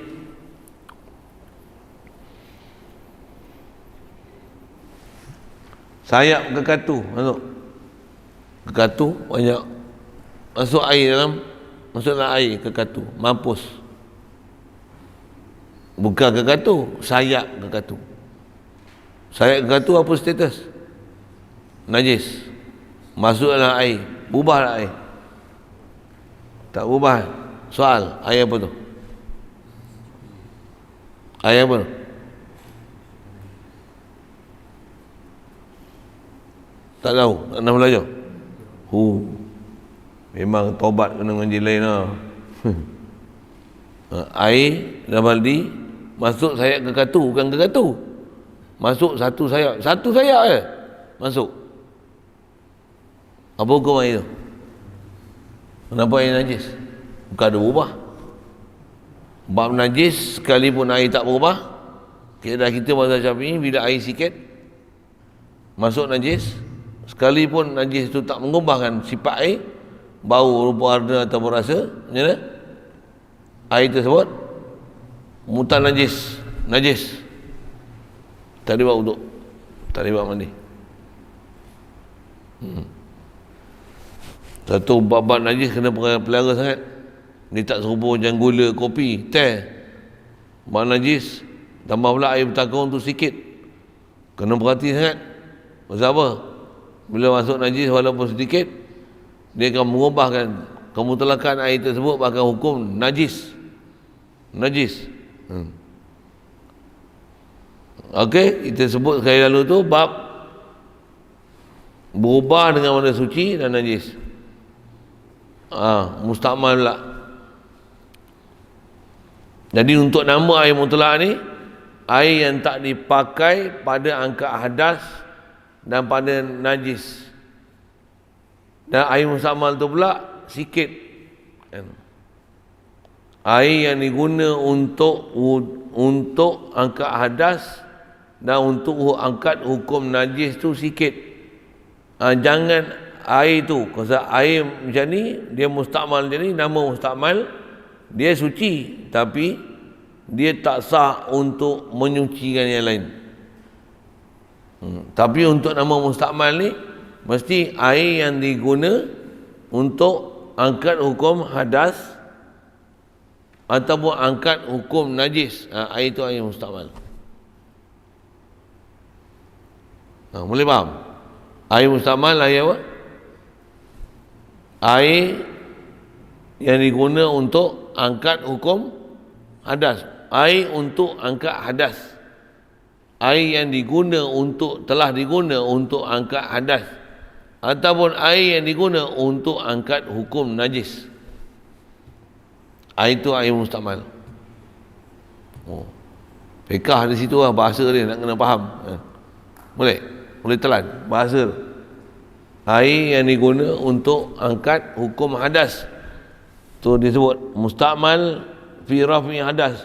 S1: sayap kekatu banyak masuk air dalam, masuklah air kekatu, mampus. Bukan kekatu, sayap kekatu. Sayap kekatu apa status? Najis. Masuklah air, ubahlah air. Tak ubah. Soal, air apa tu? Air apa tu? Tak tahu, tak nak belajar. Memang tobat kena mengaji lain lah. Air dalam baldi, masuk sayap kekatu, bukan kekatu. Masuk satu sayap je masuk. Apa hukum air tu? Kenapa air najis? Bukan ada berubah. Bab najis sekalipun air tak berubah, kita mazhab Syafi'i, bila air sikit masuk najis, sekalipun najis itu tak mengubahkan sifat air, bau, rupa, warna atau rasa, air tersebut mutan najis. Tak boleh buat wuduk, tak boleh buat mandi. Satu bab najis kena pelihara sangat. Dia tak serupa macam gula, kopi, teh. Bab najis, tambah pula air bertakung tu sikit, kena perhati sangat. Pasal apa? Bila masuk najis walaupun sedikit, dia akan mengubahkan kemutlakan air tersebut, bahkan hukum najis. Okey, kita sebut sekali lalu tu bab berubah dengan benda suci dan najis. Mustakmal pula. Jadi untuk nama air mutlak ni, air yang tak dipakai pada angkat hadas dan pada najis. Dan air mustakmal tu pula sikit. Air yang diguna untuk angkat hadas dan untuk angkat hukum najis tu sikit. Jangan air tu, kalau air macam ni, dia mustakmal, jadi nama mustakmal dia suci, tapi dia tak sah untuk menyucikan yang lain. Tapi untuk nama mustakmal ni mesti air yang diguna untuk angkat hukum hadas ataupun angkat hukum najis. Air itu air mustakmal. Boleh faham? Air mustakmal air apa? Air yang diguna untuk angkat hukum hadas. Air untuk angkat hadas. Air yang telah diguna untuk angkat hadas. Ataupun air yang diguna untuk angkat hukum najis. Air itu air mustakmal. Fiqah di situ lah, bahasa dia nak kena faham. Boleh telan bahasa. Air yang diguna untuk angkat hukum hadas tu disebut mustakmal fi raf'i hadas,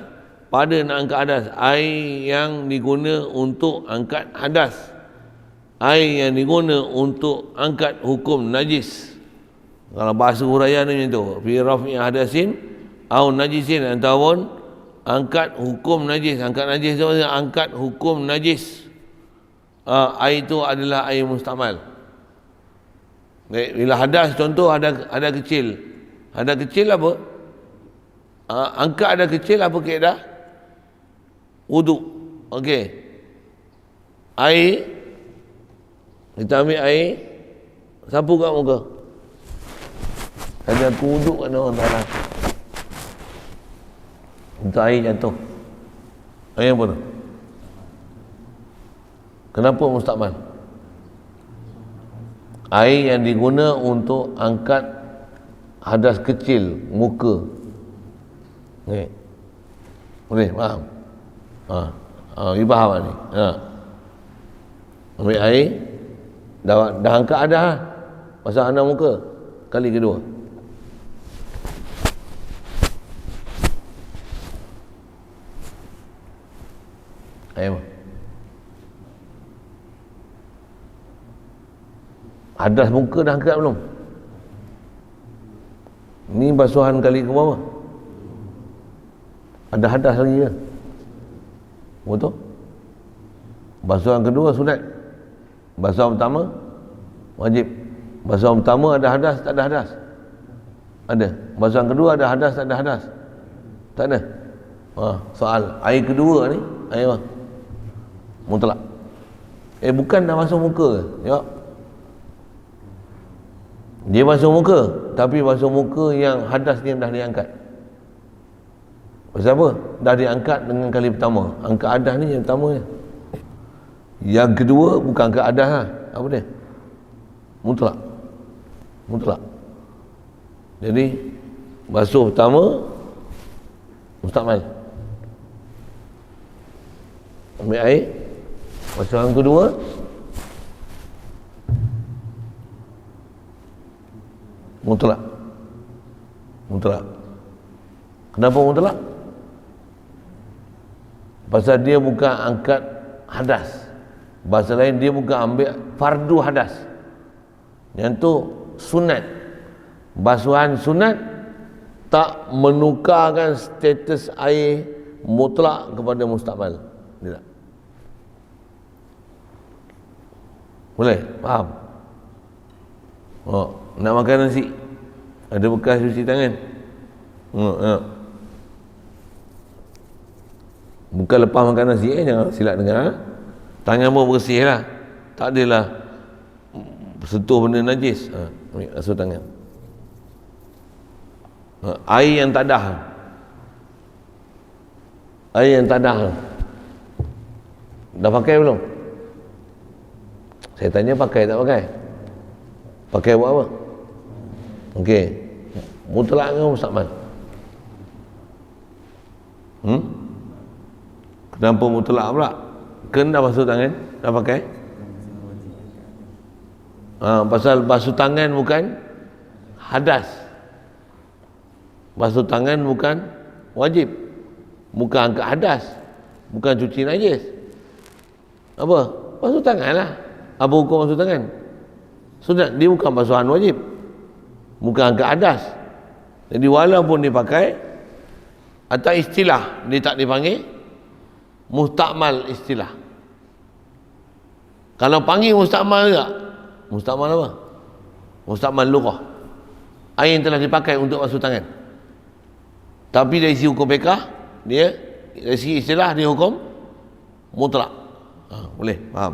S1: pada nak angkat hadas. Air yang diguna untuk angkat hadas, air yang diguna untuk angkat hukum najis. Kalau bahasa huraian ni macam tu, fi raf'i hadasin au najisin, ataupun angkat hukum najis. Angkat najis tu maksudnya angkat hukum najis. Air itu adalah air mustakmal. Bila hadas, contoh ada kecil. Ada kecil apa? Angkat ada kecil apa kaedah? Wuduk. Okey. Air, kita ambil air, sapu kat muka. Ada aku wuduk kat orang tanah. Untuk air jatuh. Air apa tu? Kenapa mustakmal? Air yang diguna untuk angkat hadas kecil muka. Boleh faham? You faham ni? Ambil air, dah angkat hadas, pasal anak muka kali kedua. Air apa? Hadas muka dah angkat belum? Ni basuhan kali ke berapa? Ada hadas lagi ke? Betul? Basuhan kedua sunat. Basuhan pertama wajib. Basuhan pertama ada hadas, tak ada hadas? Ada. Basuhan kedua ada hadas, tak ada hadas? Tak ada. Soal air kedua ni air apa? Mutlak. Bukan dah basuh muka ke? Jawab. Dia basuh muka, tapi basuh muka yang hadas dia dah diangkat. Pasal apa? Dah diangkat dengan kali pertama. Angkat hadas ni yang pertama je. Yang kedua bukan angkat hadas lah. Apa dia? Mutlak. Jadi basuh pertama mustakmal. Ambil air, basuhan kedua mutlak. Kenapa mutlak? Pasal dia bukan angkat hadas. Bahasa lain, dia bukan ambil fardu hadas. Yang tu sunat. Basuhan sunat tak menukarkan status air mutlak kepada mustakmal. Tidak. Boleh? Faham? Nak makan nasi, ada bekas cuci tangan. Bukan lepas makan nasi, jangan silap dengar. Tangan pun bersih lah, tak adalah sentuh benda najis. Ambil basuh tangan. Air yang tak dah, dah pakai belum? Saya tanya pakai tak pakai? Pakai buat apa? Okey. Mutlak ke mustakmal? Kenapa mutlak pula? Kena dah basuh tangan, dah pakai? Pasal basuh tangan bukan hadas. Basuh tangan bukan wajib. Bukan angkat hadas. Bukan cuci najis. Apa? Basuh tangan lah. Apa hukum basuh tangan? Sunat. Dia bukan basuhan wajib. Bukan angkat hadas. Jadi walaupun dia pakai Atau istilah dia tak dipanggil mustakmal istilah. Kalau panggil mustakmal tak? Mustakmal apa? Mustakmal lughah. Air yang telah dipakai untuk basuh tangan. Tapi dari sisi hukum fiqh, dia dari sisi istilah dia hukum mutlak. Boleh, faham?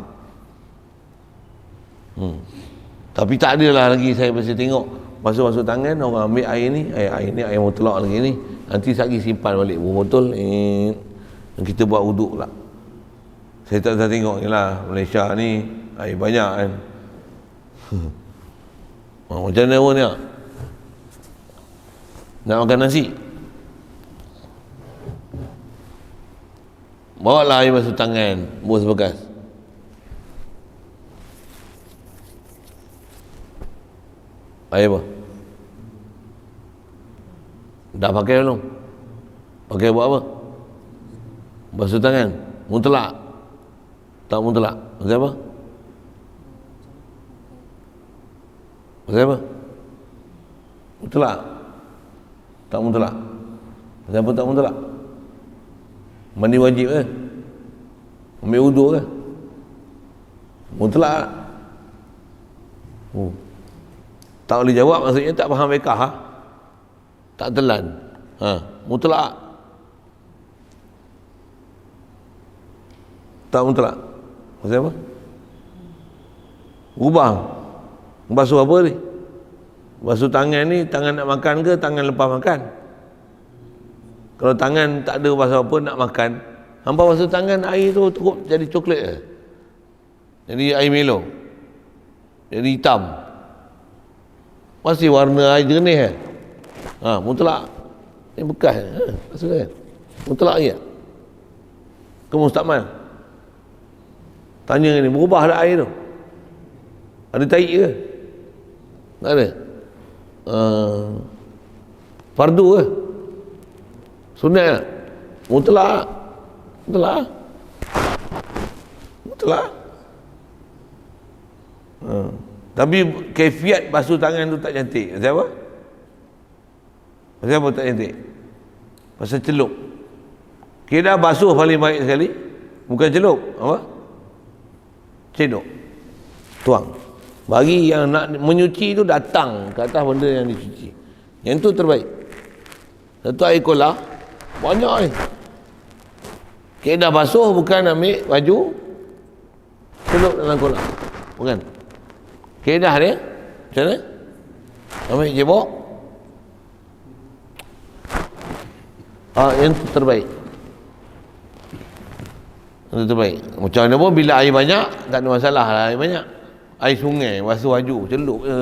S1: Tapi tak adalah lagi saya masih tengok basuh tangan orang ambil air ni, air mutlak lagi ni. Nanti lagi simpan balik botol kita buat wuduk pula. Saya tak tengok jelah Malaysia ni air banyak kan. Macam mana pun ni nak makan nasi, bawalah air basuh tangan bos bekas. Air apa? Dah pakai belum? Pakai buat apa? Basuh tangan mutlak tak mutlak? Pasal apa? Pasal apa? Mutlak tak mutlak? Pasal apa tak mutlak? Mandi wajib ke? Ambil wuduk ke? Mutlak tak boleh jawab, maksudnya tak faham fiqh ha? Tak telan mutlak tak mutlak? Pasal apa? Ubah basuh apa ni? Basuh tangan ni, tangan nak makan ke tangan lepas makan? Kalau tangan tak ada basuh apa nak makan, hampa basuh tangan, air tu cukup jadi coklat ke? Jadi air Milo, jadi hitam, masih warna air jernih kan? Mutlak ni bekas maksudnya mutlak ya ke mustakmal? Tanya ni, berubah tak air tu? Ada taik ke? Tak ada. Fardu ke? Sunat ke? Mutlak. Tapi kaifiat basuh tangan tu tak cantik. Pasal apa? Pasal apa tak cantik? Pasal celup. Kira basuh paling baik sekali, bukan celup. Apa? Cedok. Tuang. Bagi yang nak menyuci tu datang ke atas benda yang dicuci. Yang tu terbaik. Satu air kolah banyak ni. Kaedah basuh bukan ambil baju celup dalam kolah. Bukan. Kaedah dia macam mana? Ambil jebok. Yang tu terbaik. Yang tu terbaik. Macam mana pun bila air banyak tak ada masalah lah, air banyak. Air sungai basuh baju celup je.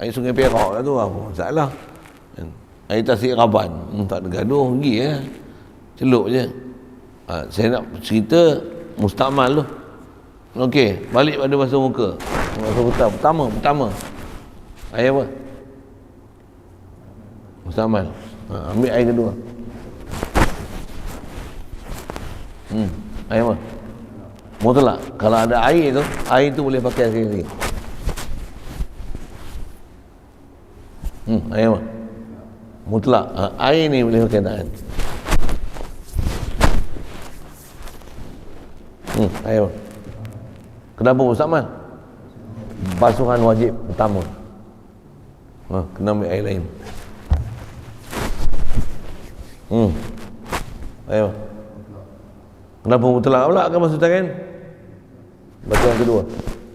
S1: Air sungai Perak lah tu apa masalah. Air Tasik Raban tak ada gaduh pergi celup je. Saya nak cerita mustakmal tu. Okey, balik pada basuh muka. Basuh pertama air apa? Mustakmal. Ambil air kedua. Air apa? Mutlak. Kalau ada air tu boleh pakai sekali. Air apa? Mutlak. Air ni boleh pakai tangan. Air apa? Kenapa mustakmal? Basuhan wajib pertama. Kena ambil air lain. Air apa? Kenapa mutlak pula kan basuh tangan?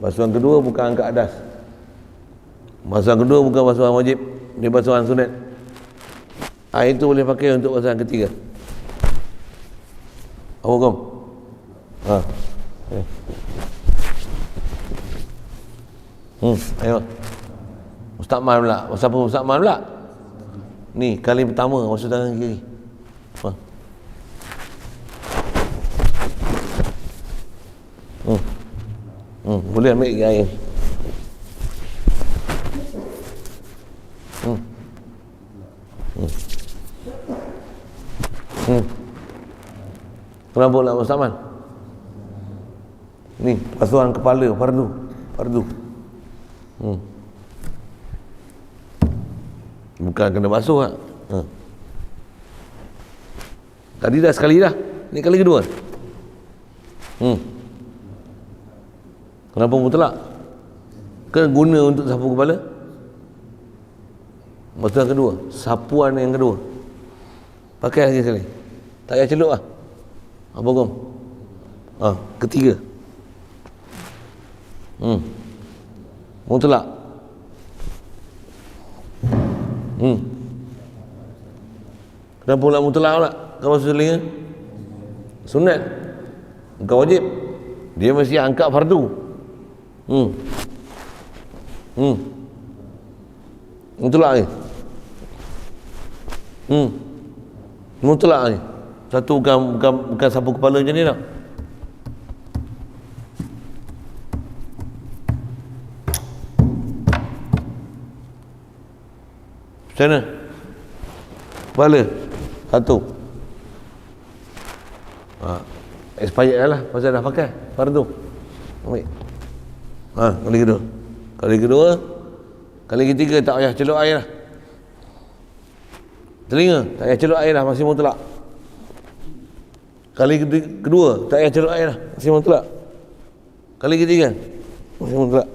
S1: Basuhan kedua bukan angkat adas. Basuhan kedua bukan basuhan wajib, dia basuhan sunat. Air itu boleh pakai untuk basuhan ketiga. Apa hukum? Ayo. Mustakmal pula. Siapa mustakmal pula? Ni kali pertama basuh tangan kiri. Boleh ambil air. Kenapa nak mustakmal? Ni basuhan kepala fardu. Bukan kena basuh Tadi dah sekali dah. Ni kali kedua. Kenapa mutlak? Ke guna untuk sapu kepala? Maksud yang kedua, sapuan yang kedua. Pakai lagi sekali. Tak payah celup lah. Apa hukum? Ketiga. Mutlak. Kenapa pula mutlak pula? Kau masuk telinga? Sunat. Bukan wajib. Dia mesti angkat fardu. Mutlak ni. Mutlak ni. Satu bukan sapu kepala macam ni tak? Macam mana? Kepala satu. Expired lah pasal dah pakai fardu. Ambil. Kali kedua. Kali ketiga tak payah celup air lah. Telinga tak payah celup air lah, masih mutlak. Kali kedua tak payah celup air lah, masih mutlak. Kali ketiga masih mutlak.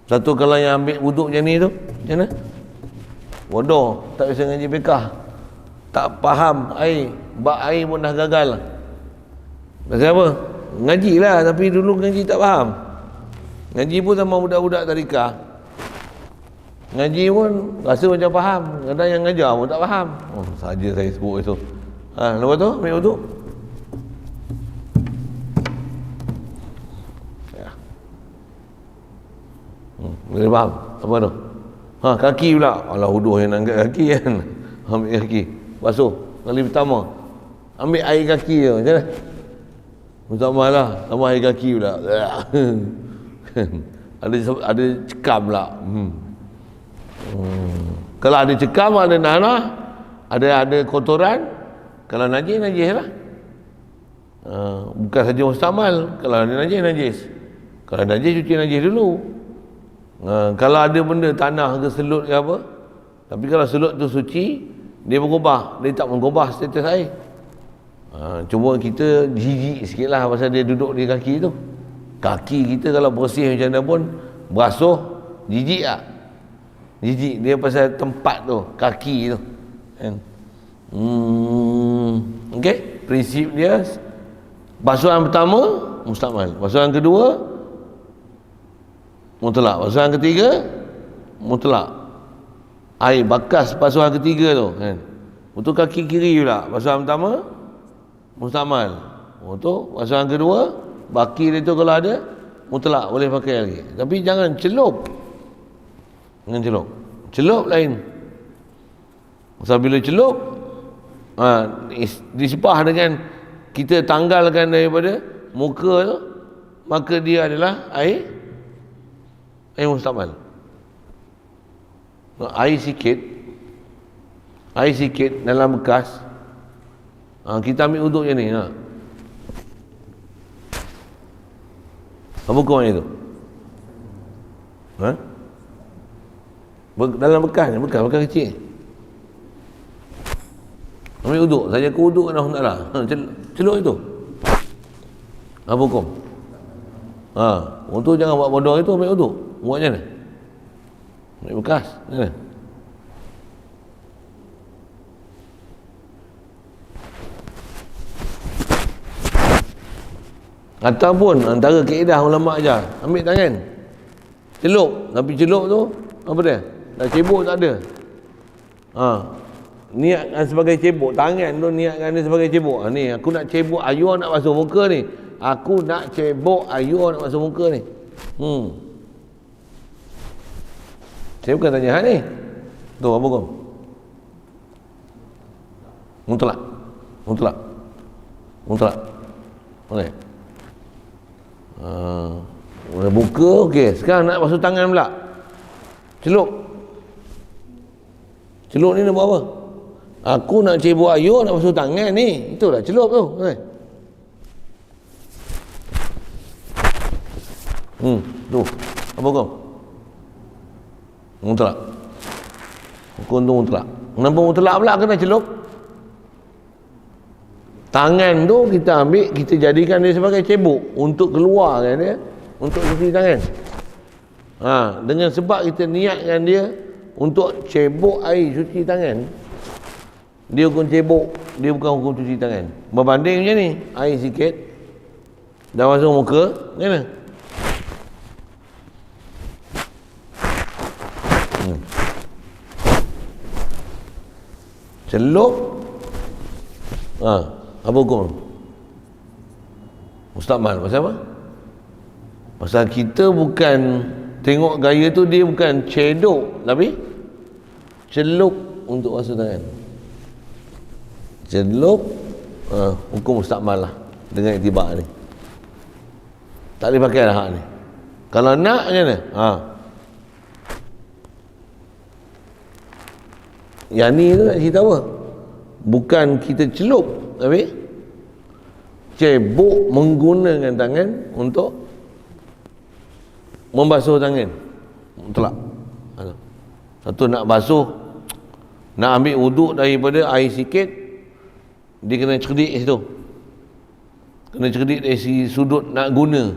S1: Satu kalau yang ambil wuduk macam ni tu, macam mana? Bodoh, tak bisa ngaji fiqah, tak faham air, bab air pun dah gagal. Pasal apa? Ngaji lah, tapi dulu ngaji tak faham. Ngaji pun sama budak-budak tadika. Ngaji pun rasa macam faham, kadang yang ngajar pun tak faham. Saja saya sebut itu. Lepas tu ambil wuduk. Boleh faham? Apa tu? Kaki pula. Alah, wuduk yang nak angkat kaki kan. Ambil kaki, basuh. Kali pertama ambil air kaki je, macam mana? Pertama lah, tambah air kaki pula. Ada cekam pula. Kalau ada cekam, ada nanah, ada kotoran. Kalau najis lah. Bukan saja mustamal. Kalau ada najis. Kalau najis, cuci najis dulu. Kalau ada benda tanah ke selut ke apa, tapi kalau selut tu suci, dia berubah, dia tak mengubah status air. Cuma kita jijik sikit lah pasal dia duduk di kaki tu. Kaki kita kalau bersih macam mana pun, basuh, jijik tak? Jijik dia pasal tempat tu, kaki tu kan? Okey, prinsip dia, basuhan pertama mustakmal, basuhan kedua mutlak, basuhan ketiga mutlak. Air bakas basuhan ketiga tu kan, untuk kaki kiri pula basuhan pertama mustakmal, untuk basuhan kedua baki dia tu kalau ada mutlak, boleh pakai lagi. Tapi jangan celup. Celup lain. Sebab bila celup disepah dengan kita tanggalkan daripada muka tu, maka dia adalah air mustakmal. Air sikit dalam bekas, kita ambil uduk je ni. Apa hukum itu? Dalam bekas kecil. Ambil uduk, saja ke uduk kan Allah Ta'ala. Celup itu. Apa hukum? Untuk jangan buat bodoh itu, ambil uduk. Buat macam mana? Ambil bekas. Macam mana? Ataupun antara kaedah ulama ajar, ambil tangan, celup. Tapi celup tu apa dia? Dah cebok tak ada. Niatkan sebagai cebok. Tangan tu niatkan dia sebagai cebok. Ni aku nak cebok Ayu nak basuh muka ni. Aku nak cebok Ayu nak basuh muka ni. Saya bukan tanya hal ni. Tu apa kau? Mutlak. Boleh. Buka okey. Sekarang nak basuh tangan pula. Celup ni nak buat apa? Aku nak cebok Ayu nak basuh tangan ni. Itulah celup tu. Tu. Apa kau? Mutlak. Hukum tu mutlak. Kenapa mutlak pula kena celup? Tangan tu kita ambil, kita jadikan dia sebagai cebok untuk keluarkan dia, untuk cuci tangan. Dengan sebab kita niatkan dia untuk cebok air cuci tangan, dia hukum cebok, dia bukan hukum cuci tangan. Berbanding macam ni, air sikit dah masuk muka, macam mana? Celup, apa hukum? Mustakmal. Pasal apa? Pasal kita bukan tengok gaya tu, dia bukan cedok tapi celup untuk basuh tangan. Celup, hukum mustakmal lah dengan iktibar ni. Tak boleh pakai lah hak ni. Kalau nak macam mana? Yang ni tu nak cerita apa? Bukan kita celup, tapi cebok menggunakan tangan untuk membasuh tangan. Telak. Satu nak basuh, nak ambil wuduk daripada air sikit, dia kena cerdik situ. Kena cerdik dari segi sudut nak guna.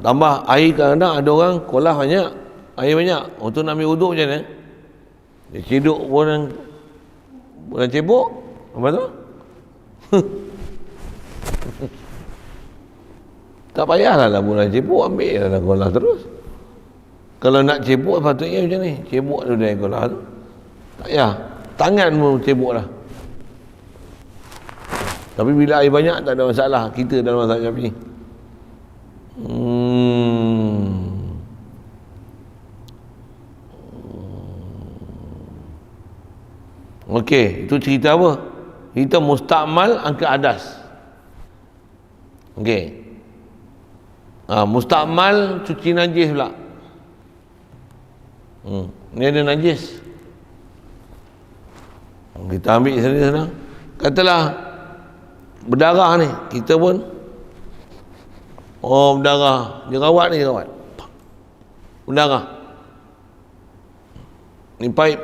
S1: Tambah air, kadang-kadang ada orang kolah banyak, air banyak. Untuk nak ambil wuduk macam mana? Dia cedok bukan cebok. Apa tu? Tak payahlah lah bulan cebok, ambil lah kolah terus. Kalau nak cebok patutnya macam ni, cebok tu dari kolah tu. Tak payah, tangan pun cebok lah. Tapi bila air banyak tak ada masalah, kita dalam mazhab Syafi'i. Okey, itu cerita apa? Cerita mustakmal angkat adas. Okey. Mustakmal cuci najis pula. Ni ada najis. Kita ambil sana. Katalah berdarah ni, kita pun berdarah. Dia rawat ni, berdarah. Ni paip.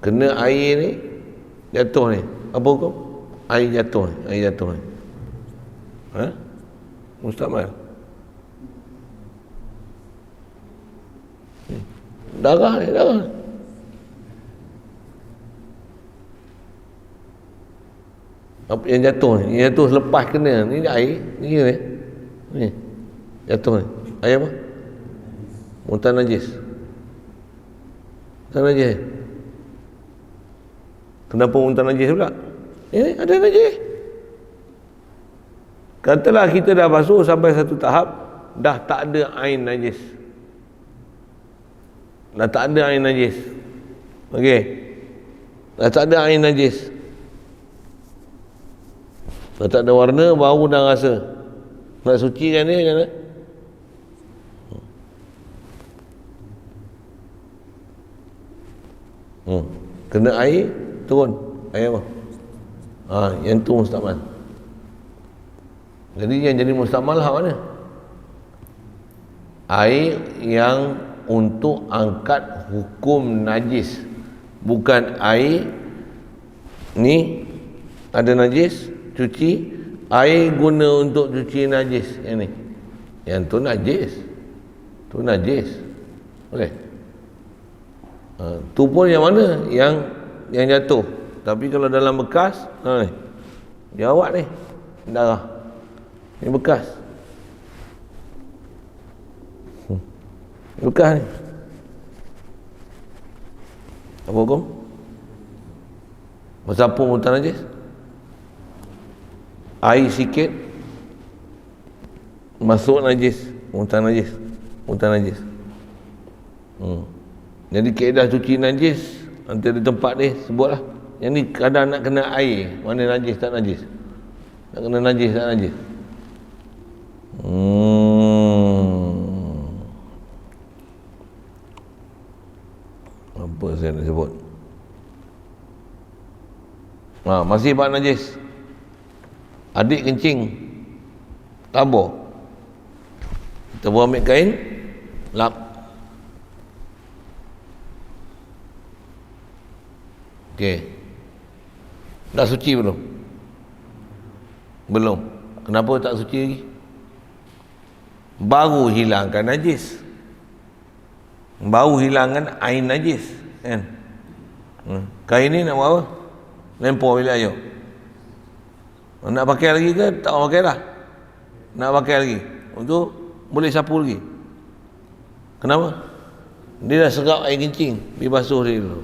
S1: Kena air ni jatuh ni, apa hukum? Air jatuh ni. Mustakmal. Darah ni. Apa yang jatuh ni? Yang jatuh selepas kena ni air ni jatuh ni. Air apa? Muntah najis. Kenapa muntah najis pula? Ini ada najis. Katalah kita dah basuh sampai satu tahap, dah tak ada air najis. Okey. Dah tak ada air najis. Dah tak ada warna, bau dah rasa. Nak sucikan dia macam mana? Kena air, turun. Air apa? Yang tu mustakmal. Jadi yang jadi mustakmal hak mana? Air yang untuk angkat hukum najis. Bukan air ni ada najis, cuci, air guna untuk cuci najis. Yang ni, yang tu najis. Boleh? Tu pun yang mana? Yang jatuh. Tapi kalau dalam bekas, ni dia awak ni darah, ni bekas ni apa hukum? Bersapu muntah najis, air sikit masuk najis, muntah najis. Jadi kaedah cuci najis antara tempat ni sebutlah. Yang ni kadang nak kena air, mana najis tak najis. Nak kena najis tak najis. Apa saya nak sebut? Masih bab najis. Adik kencing, tabur. Kita ambil kain, lap. Okey. Dah suci belum? Belum. Kenapa tak suci lagi? Baru hilangkan najis. Baru hilangkan air najis, kan? Kain ni nak buat apa? Lempar bilik air. Nak pakai lagi ke? Tak pakai dah. Nak pakai lagi. Untuk boleh sapu lagi. Kenapa? Dia dah serap air kencing, pergi basuh dia dulu.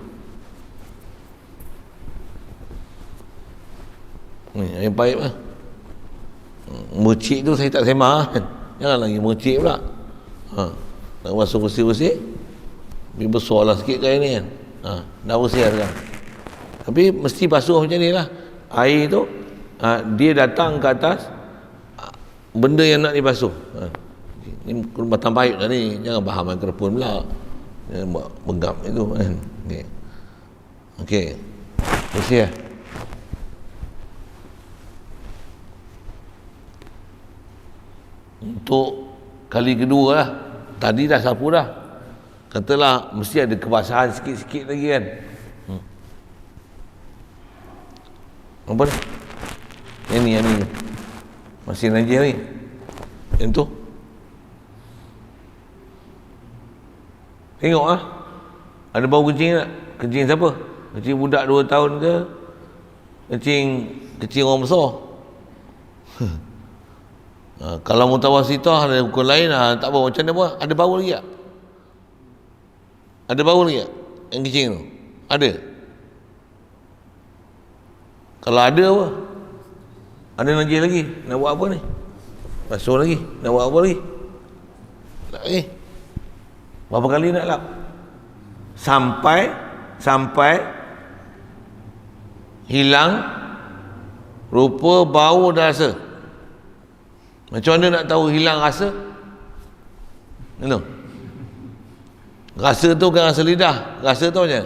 S1: Ni air paip lah. Mercik tu saya tak sembah kan. Jangan lagi mercik pula. Nak basuh bersih-bersih, pergi besar lah sikit kain ni kan. Dah bersih lah sekarang. Tapi mesti basuh macam ni lah. Air tu dia datang ke atas benda yang nak dibasuh. Ni batang paip dah ni. Jangan faham mikrofon pula. Jangan buat begap itu kan. Okey. Bersih lah. Untuk kali kedua lah. Tadi dah sapu dah. Katalah mesti ada kebasahan sikit-sikit lagi kan. Apa ni? Yang ni. Masih najis ni. Yang tu. Tengok lah. Ada bau kencing tak? Kencing siapa? Kencing budak 2 tahun ke? Kencing orang besar? Kalau mutawasitah ada hukum lain tak apa. Macam mana buat? Ada bau lagi tak? Ada bau lagi tak? Yang kencing tu? Ada? Kalau ada apa? Ada najis lagi? Nak buat apa ni? Basuh lagi? Nak buat apa lagi? Tak lagi? Berapa kali nak lap? Sampai hilang rupa, bau dan rasa. Macam mana nak tahu hilang rasa? Rasa tu bukan rasa lidah. Rasa tu macam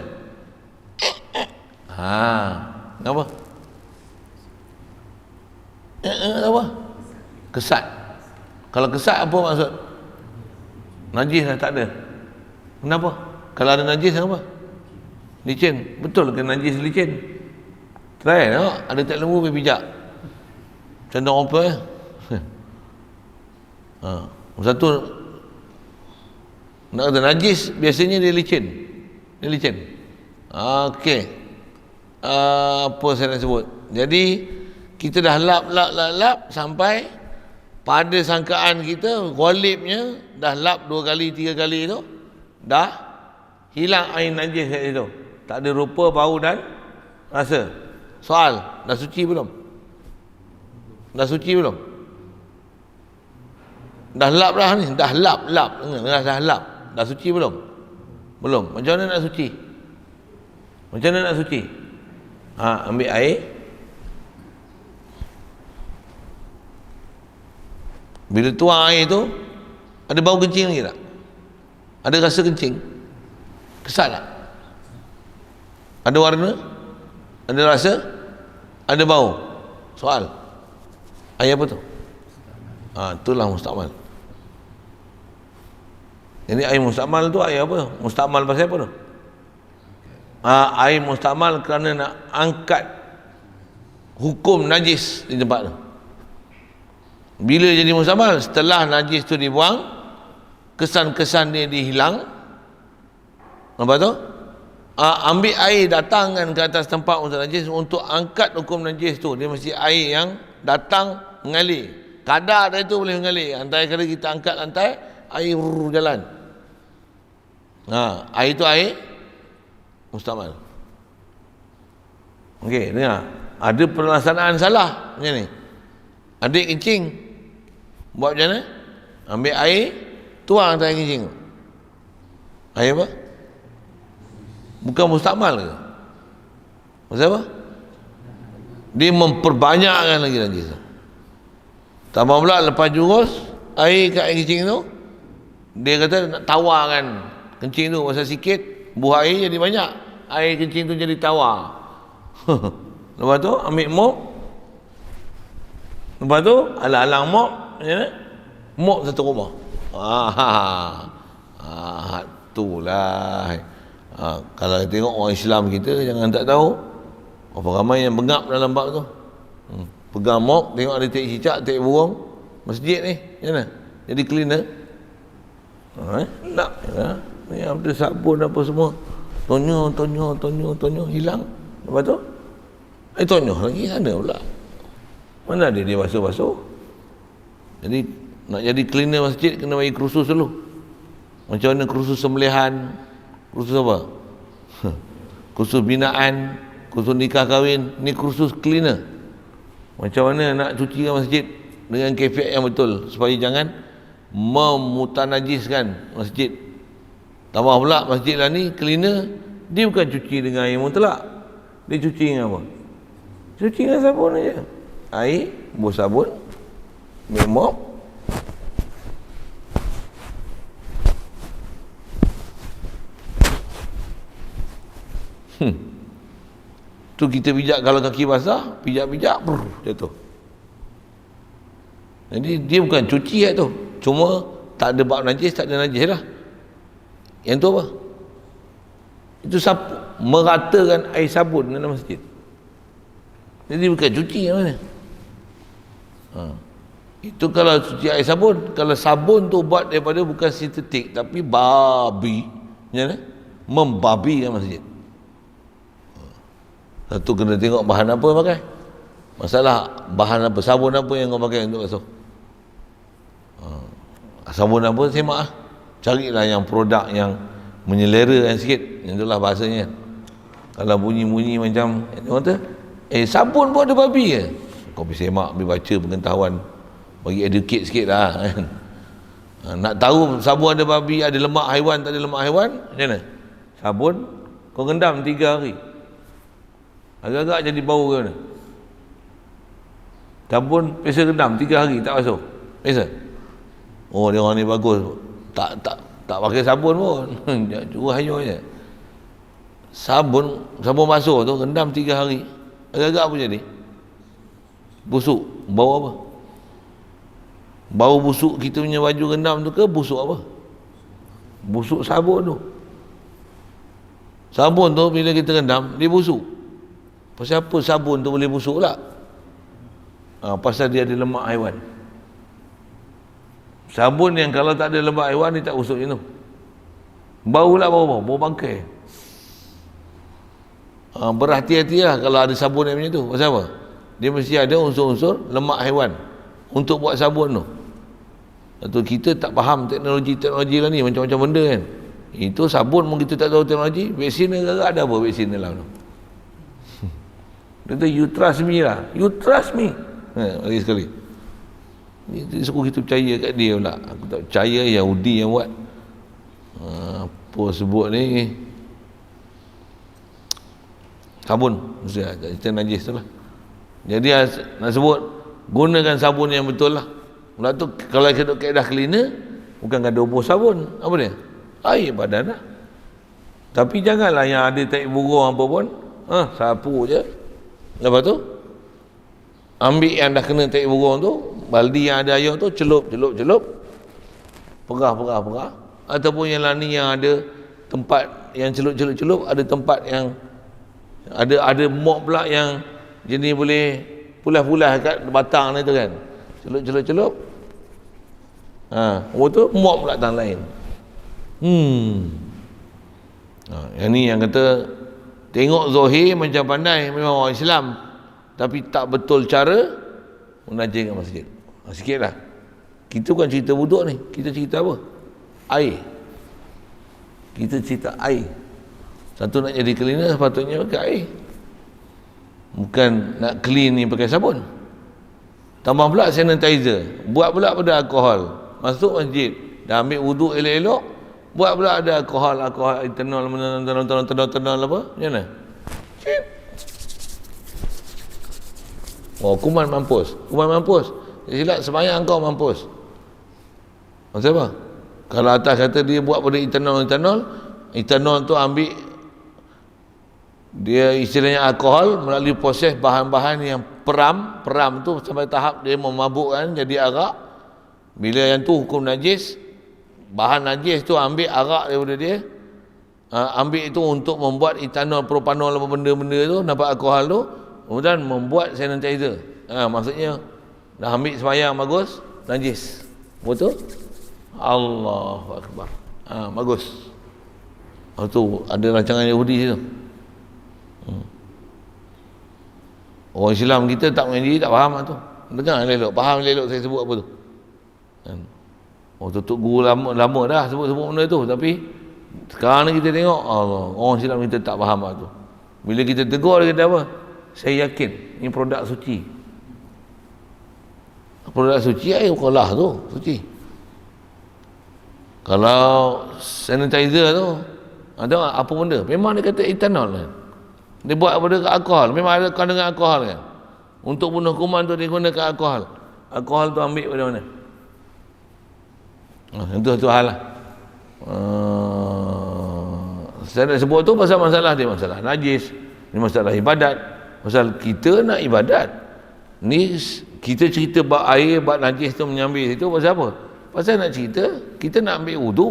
S1: kenapa? Apa? Kesat. Kalau kesat apa maksud? Najis dah tak ada. Kenapa? Kalau ada najis apa? Licin. Betul ke najis licin? Try tengok. Ada tak lembu pergi pijak. Macam tu apa ya? Satu nak kata najis biasanya dia licin. Dia licin. Okey. Apa saya nak sebut? Jadi kita dah lap sampai pada sangkaan kita ghalibnya dah lap 2 kali 3 kali tu dah hilang air najis kat situ. Tak ada rupa, bau dan rasa. Soal, dah suci belum? Dah suci belum? Dah lap dah ni, dah lap. Dah lap. Dah suci belum? Belum. Macam mana nak suci? Macam mana nak suci? Ambil air. Bila tuang air tu, ada bau kencing lagi tak? Ada rasa kencing? Kesat tak? Ada warna? Ada rasa? Ada bau? Soal. Air apa tu? Itulah mustakmal. Jadi air mustakmal tu air apa? Mustakmal pasal apa tu? Air mustakmal kerana nak angkat hukum najis di tempat tu. Bila jadi mustakmal? Setelah najis tu dibuang, kesan-kesan dia dihilang. Lepas tu ambil air, datangkan ke atas tempat untuk najis untuk angkat hukum najis tu. Dia mesti air yang datang mengalir. Kadar dia tu boleh mengalir. Antara kali kita angkat lantai, air jalan. Air tu air mustakmal. Okey, dengar. Ada pelaksanaan salah macam ni. Adik kencing, buat macam mana? Ambil air, tuang atas air kencing. Air apa? Bukan mustakmal ke? Maksud apa? Dia memperbanyakkan lagi najis. Tambah pula lepas jurus air kat air kencing tu, dia kata nak tawarkan kencing tu masa sikit, buah air jadi banyak, air kencing tu jadi tawar. Lepas tu ambil mop, lepas tu alang-alang mop, macam mana? Mop satu rumah. Itulah. Kalau tengok orang Islam kita, jangan tak tahu apa ramai yang bengap dalam bab tu. Pegang mop, tengok ada tek cicak, tek burung masjid ni, macam mana? Jadi cleaner. Tak ni ada sabun apa semua, tonyo hilang. Lepas tu tonyo lagi sana pula, mana ada dia basuh. Jadi nak jadi cleaner masjid kena bagi kursus dulu. Macam mana kursus sembelihan, kursus apa? Kursus binaan, kursus nikah kahwin, ni kursus cleaner. Macam mana nak cucikan masjid dengan kaifiat yang betul supaya jangan memutanajiskan masjid. Tambah pula masjid lah ni cleaner, dia bukan cuci dengan air mutlak, dia cuci dengan apa? Cuci dengan sabun aja. Air, buah sabun, mop. Tu kita pijak, kalau kaki basah, pijak-pijak jatuh. Jadi dia bukan cuci kat tu, cuma tak ada bab najis, tak ada najis lah. Yang tu apa? Itu meratakan air sabun dalam masjid. Jadi bukan cuci yang mana? Itu kalau cuci air sabun. Kalau sabun tu buat daripada bukan sintetik tapi babi, membabikan masjid. Satu kena tengok bahan apa pakai. Masalah bahan apa, sabun apa yang kau pakai untuk basuh. Sabun apa, semak lah. Carilah yang produk yang menyelerakan sikit. Yang itulah bahasanya. Kalau bunyi-bunyi macam orang kata, sabun pun ada babi ke? Kau pergi semak, pergi baca pengetahuan, bagi educate sikit lah kan. Nak tahu sabun ada babi, ada lemak haiwan, tak ada lemak haiwan, macam mana? Sabun kau rendam 3 hari, agak-agak jadi bau ke mana? Sabun biasa rendam 3 hari tak basuh, biasa. Oh, dia orang ni bagus, tak pakai sabun pun. Curah hayur je. Sabun basuh tu rendam 3 hari, agak-agak apa jadi? Busuk. Bau apa? Bau busuk kita punya baju rendam tu ke busuk apa? Busuk sabun tu. Sabun tu bila kita rendam, dia busuk. Pasal apa sabun tu boleh busuk pula? Pasal dia ada lemak haiwan. Sabun yang kalau tak ada lemak haiwan ni tak busuk macam tu. Bau lah, bau bangkai. Berhati-hatilah kalau ada sabun yang macam tu. Pasal apa? Dia mesti ada unsur-unsur lemak haiwan untuk buat sabun tu. Atau kita tak faham teknologi lah ni, macam-macam benda kan. Itu sabun pun kita tak tahu teknologi. Vaksin agak ada apa vaksin dalam tu? Dia kata you trust me lah. You trust me. Lagi sekali. Dia suruh kita percaya kat dia pula. Aku tak percaya Yahudi yang buat. Apa sebut ni? Sabun. Mesti cerita najis tu lah. Jadi nak sebut, gunakan sabun yang betul lah. Pula tu kalau kita kaedah cleaner, bukan ada buah sabun. Apa dia? Air badan lah. Tapi janganlah yang ada tai burung apa pun, sapu je. Lepas tu ambil yang dah kena tai burung tu, baldi yang ada air tu, celup. Perah. Ataupun yang lain yang ada tempat yang celup, ada tempat yang ada mop pula yang jenis boleh pulas-pulas kat batang ni tu kan. Celup. Oh tu mop pula tang lain. Yang ni yang kata tengok zahir macam pandai, memang orang Islam, tapi tak betul cara menajiskan masjid. Sikitlah. Kita bukan cerita wuduk ni, kita cerita apa? Air. Kita cerita air. Satu nak jadi cleaner sepatutnya pakai air. Bukan nak clean ni pakai sabun. Tambah pula sanitizer, buat pula pada alkohol. Masuk masjid, dah ambil wuduk elok-elok, buat pula ada alkohol ethanol apa? Macam mana? Cip. Kuman mampus. Silap sembahyang kau mampus. Maksud apa? Kalau atas kata dia buat pada ethanol tu ambil dia istilahnya alkohol melalui proses bahan-bahan yang peram tu sampai tahap dia memabukkan jadi arak. Bila yang tu hukum najis, bahan najis tu ambil arak daripada dia, ambil itu untuk membuat etanol, propanol, apa benda-benda tu, dapat alkohol tu, kemudian membuat sanitizer. Maksudnya dah ambil sembahyang bagus, najis. Betul? Allahu Akbar. Bagus. Tu ada rancangan Yahudi situ. Orang Islam kita tak mengaji, tak faham tu. Dengar elok, faham elok saya sebut apa tu. Tutup guru lama dah sebut-sebut benda tu, tapi sekarang ni kita tengok Allah, orang Islam kita tak faham tu. Bila kita tegur dia kata apa? Saya yakin ni produk suci. Produk suci air kolah tu suci. Kalau sanitizer tu ada apa benda? Memang dia kata etanol kan. Dia buat apa dengan alkohol? Memang ada kandungan alkohol kan. Untuk bunuh kuman tu dia gunakan alkohol. Alkohol tu ambil pada mana? Itu satu hal lah. Saya nak sebut tu pasal masalah dia, masalah najis, ni masalah ibadat. Pasal kita nak ibadat ni, kita cerita bab air, bab najis tu menyambil itu pasal apa? Pasal nak cerita kita nak ambil wudu,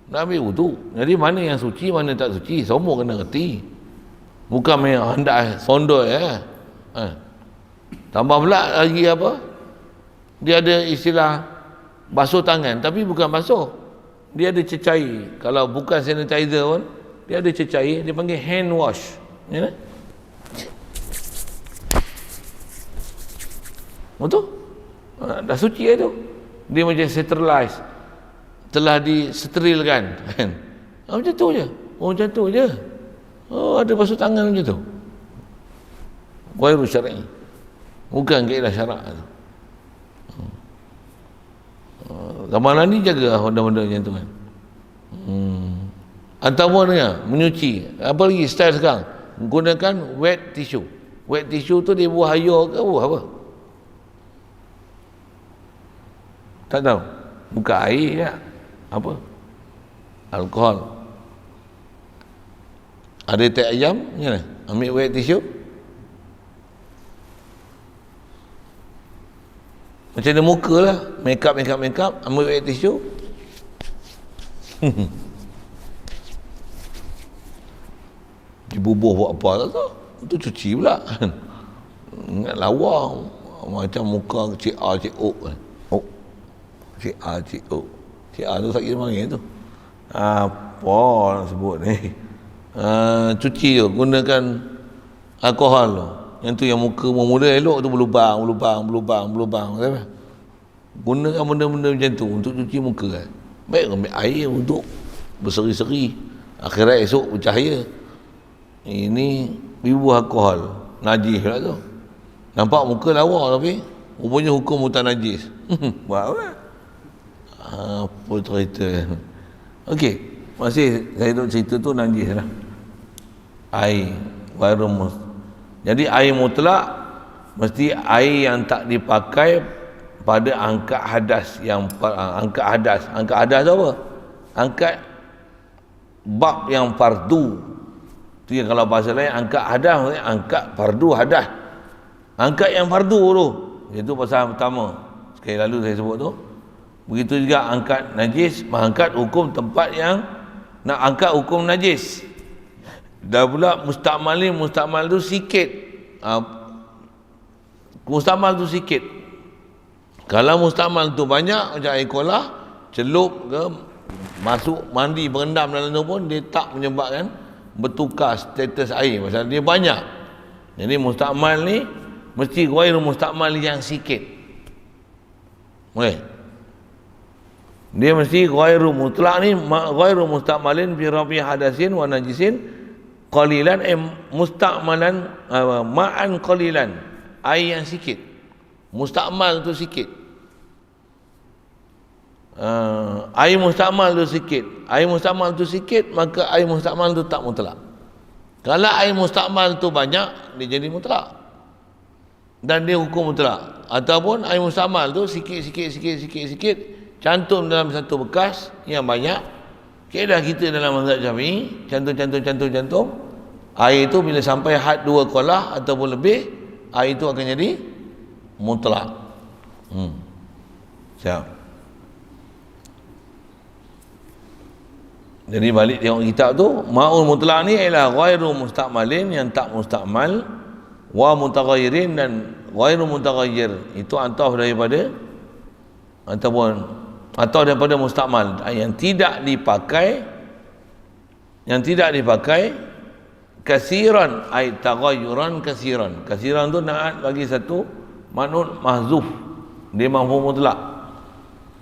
S1: nak ambil wudu. Jadi mana yang suci, mana tak suci, semua kena reti. Bukan main hendak sondoi tambah pula lagi apa, dia ada istilah basuh tangan, tapi bukan basuh, dia ada cecair. Kalau bukan sanitizer pun dia ada cecair, dia panggil hand wash, ya? Betul? Dah suci itu, dia macam sterilize, telah disterilkan kan. Macam tu je, macam tu je. Ada basuh tangan macam tu. Ghairu syar'i, bukan kaedah syarak tu. Ramalan ni jaga benda-benda macam tu kan. Ataupun menyuci, apa lagi style sekarang, gunakan wet tissue. Wet tissue tu dia buah air ke buah apa? Tak tahu. Bukan air ya. Apa? Alkohol. Ada tak ayam macam mana? Ambil wet tissue. Macam ada muka lah, make up, ambil wet tissue. Dibubuh buat apa tak tahu. Itu cuci pula. Ingat lawa macam muka Cik A, Cik O. Cik A, Cik O. Cik A tu sakit panggil tu. Apa nak sebut ni? Cuci tu, gunakan alkohol tu. Yang tu yang muka mula elok tu berlubang. Gunakan benda-benda macam tu untuk cuci muka kan. Baik ambil air untuk berseri-seri, akhirat esok bercahaya. Ini bibuh alkohol, najis pula tu. Nampak muka lawa tapi rupanya hukum hutan najis. Buat apa? Apa cerita? Okey, masih saya duk cerita tu najis lah. Air ghairu. Jadi air mutlak mesti air yang tak dipakai pada angkat hadas. Angkat hadas tu apa? Angkat bab yang fardu. Tu yang kalau bahasa lain angkat hadas, maksudnya angkat fardu hadas. Angkat yang fardu tu, itu pasal pertama sekali lalu saya sebut tu. Begitu juga angkat najis, mengangkat hukum tempat yang nak angkat hukum najis. Dah pula mustakmal tu sikit. Mustakmal tu sikit. Kalau mustakmal tu banyak macam air kolah, celup ke, masuk mandi berendam dalam tu pun dia tak menyebabkan bertukar status air pasal dia banyak. Jadi mustakmal ni mesti ghairu mustakmal yang sikit. Boleh? Dia mesti ghairu mutlak ni, ghairu mustakmalin bi rafi hadasin wa najisin qalilan, mustakmalan ma'an qalilan, air yang sikit. Mustakmal tu sikit. Air mustakmal tu sikit. Air mustakmal tu sikit, maka air mustakmal tu tak mutlak. Kalau air mustakmal tu banyak, dia jadi mutlak dan dia hukum mutlak. Ataupun air mustakmal tu sikit, cantum dalam satu bekas yang banyak. Kaedah kita dalam mazhab Syafi'i, cantum, air itu bila sampai had 2 qolah ataupun lebih, air itu akan jadi mutlak. Siap. Jadi balik tengok kitab tu, ma'ul mutlaq ni ialah ghairu musta'malin, yang tak musta'mal, wa mutaghayyirin, dan ghairu mutaghayyir. Itu ataf daripada ataupun ataf daripada musta'mal, yang tidak dipakai, kasiran ay taghayyuran kasiran. Kasiran tu naat bagi satu man'ut mahzuf, dia mafhum mutlaq.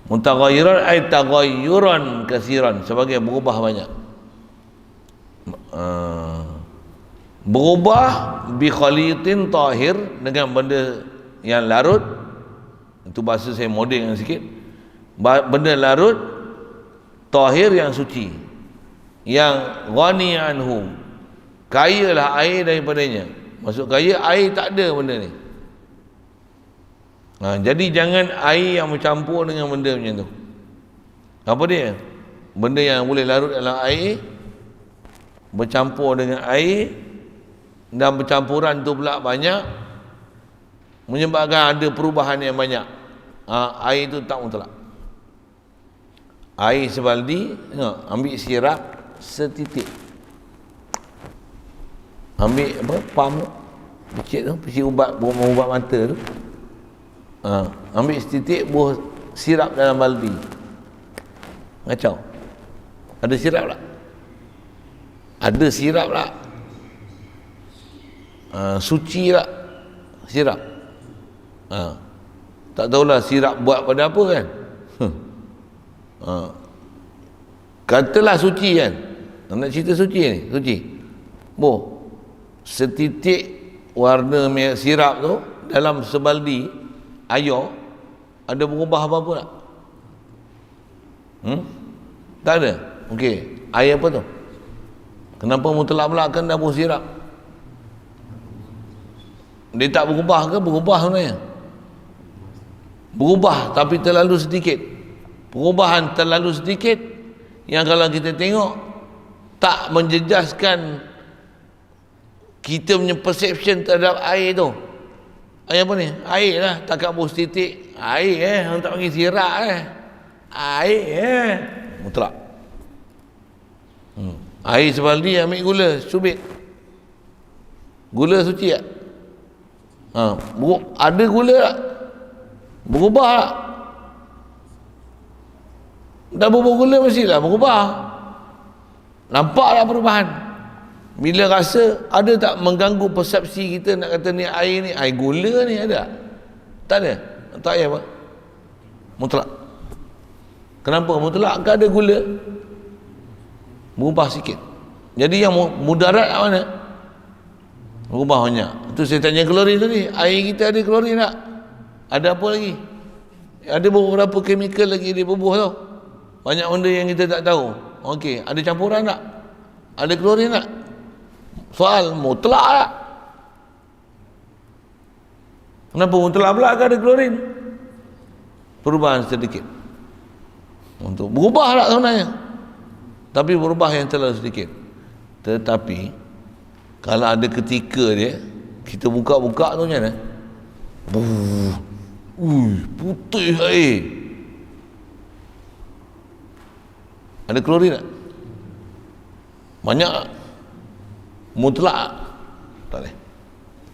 S1: Mutaghayyiran ay taghayyuran kasiran, sebagai berubah banyak. Berubah bi khalitin tahir, dengan benda yang larut. Itu bahasa saya moden sikit. Benda larut tahir yang suci, yang ghani anhu, kayalah air daripadanya. Maksud kaya, air tak ada benda ni. Jadi jangan air yang bercampur dengan benda macam tu. Apa dia? Benda yang boleh larut dalam air, bercampur dengan air, dan bercampuran tu pula banyak, menyebabkan ada perubahan yang banyak. Air tu tak mutlak. Air sebaldi, tengok, ambil sirap setitik, ambil apa, pam picit tu, picit ubat mata tu, ambil setitik, buah sirap dalam baldi. Ngacau. Ada sirap tak? Ada sirap tak? Suci tak sirap? Tak tahulah sirap buat pada apa kan. Katalah suci kan, nak cerita suci ni, suci. Setitik warna sirap tu dalam sebaldi air, ada berubah apa-apa tak? Tak ada. Okey, air apa tu? Kenapa mutlak belakang dah buah sirap? Dia tak berubah ke? Berubah sebenarnya. Berubah tapi terlalu sedikit. Perubahan terlalu sedikit yang kalau kita tengok tak menjejaskan kita punya perception terhadap air tu. Air apa ni? Air lah. Takat buah setitik air orang tak panggil sirap air mutlak. Air sebaldi, ambil gula, cubit. Gula suci tak? Ada gula tak? Berubah tak? Dah berubah gula mestilah berubah. Nampak tak perubahan? Bila rasa, ada tak mengganggu persepsi kita nak kata ni air gula ni ada? Tak ada? Tak payah apa? Mutlak. Kenapa? Mutlak kan ada gula, berubah sikit. Jadi yang mudarat kat mana? Berubah banyak. Itu saya tanya klorin tadi, air kita ada klorin tak? Ada apa lagi? Ada beberapa kemikal lagi dia bubuh tau. Banyak benda yang kita tak tahu. Okey, ada campuran tak? Ada klorin tak? Soal mutlak tak? Kenapa mutlak pula kan ada klorin? Perubahan sedikit. Untuk berubah tak sebenarnya? Tapi berubah yang terlalu sedikit. Tetapi kalau ada ketika dia kita buka-buka tu macam mana? Putih air. Ada klorin tak? Banyak tak? Mutlak tak? Tak boleh.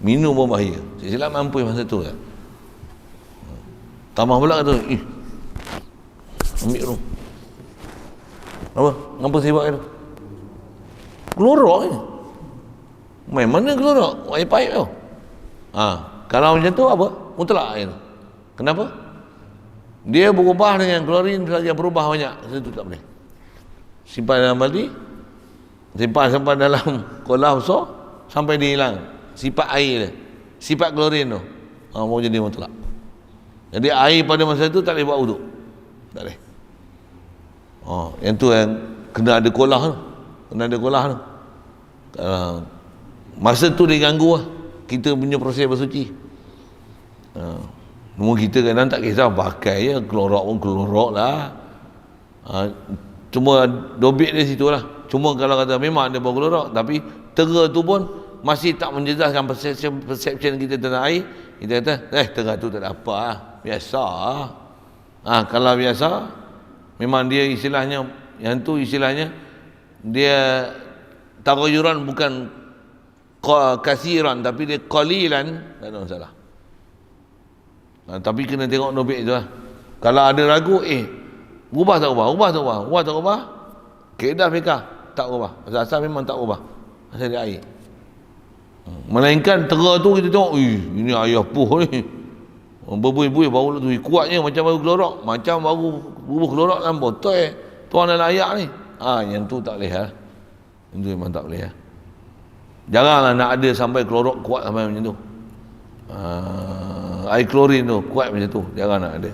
S1: Minum pun bahaya. Saya silap mampu masa tu kan. Tambah pula kata, ambil tu. Apa? Ngapa saya buat itu? Kelorok je. Main mana kelorok? Air paip tu. Kalau macam tu apa? Mutlak air tu. Kenapa? Dia berubah dengan klorin saja, berubah banyak. Itu tak boleh. Simpan dalam baldi, simpan dalam kolam besar sampai dia hilang sifat air dia, sifat klorin tu. Mau jadi mutlak. Jadi air pada masa tu tak boleh buat wuduk. Tak boleh. Yang tu yang kena ada kolah tu. Kena ada kolah tu. Masa tu dia ganggu lah kita punya proses bersuci. Semua kita kadang tak kisah pakai je, kelorok pun kelorok lah. Cuma dobit dia situ lah. Cuma kalau kata memang ada bau kelorok, tapi tera tu pun masih tak menjejaskan perception kita tentang air. Kita kata tera tu tak ada apa lah, biasa lah. Kalau biasa memang dia istilahnya, yang tu istilahnya dia taghayyuran bukan kasiran, tapi dia qalilan, tak ada masalah. Tapi kena tengok nobek tu lah. Kalau ada ragu, ubah tak ubah, kaedah fiqah tak ubah, asal memang tak ubah, asal dia air. Melainkan tera tu kita tengok, ini air puh ni, berbuih-buih bau tu kuatnya, macam baru kelorok, macam baru bubuh kelorok dalam botol tuang dalam air ni. Yang tu tak boleh lah. Yang tu memang tak boleh lah. Janganlah nak ada sampai kelorok kuat sampai macam tu. Air klorin tu kuat macam tu, jangan nak ada.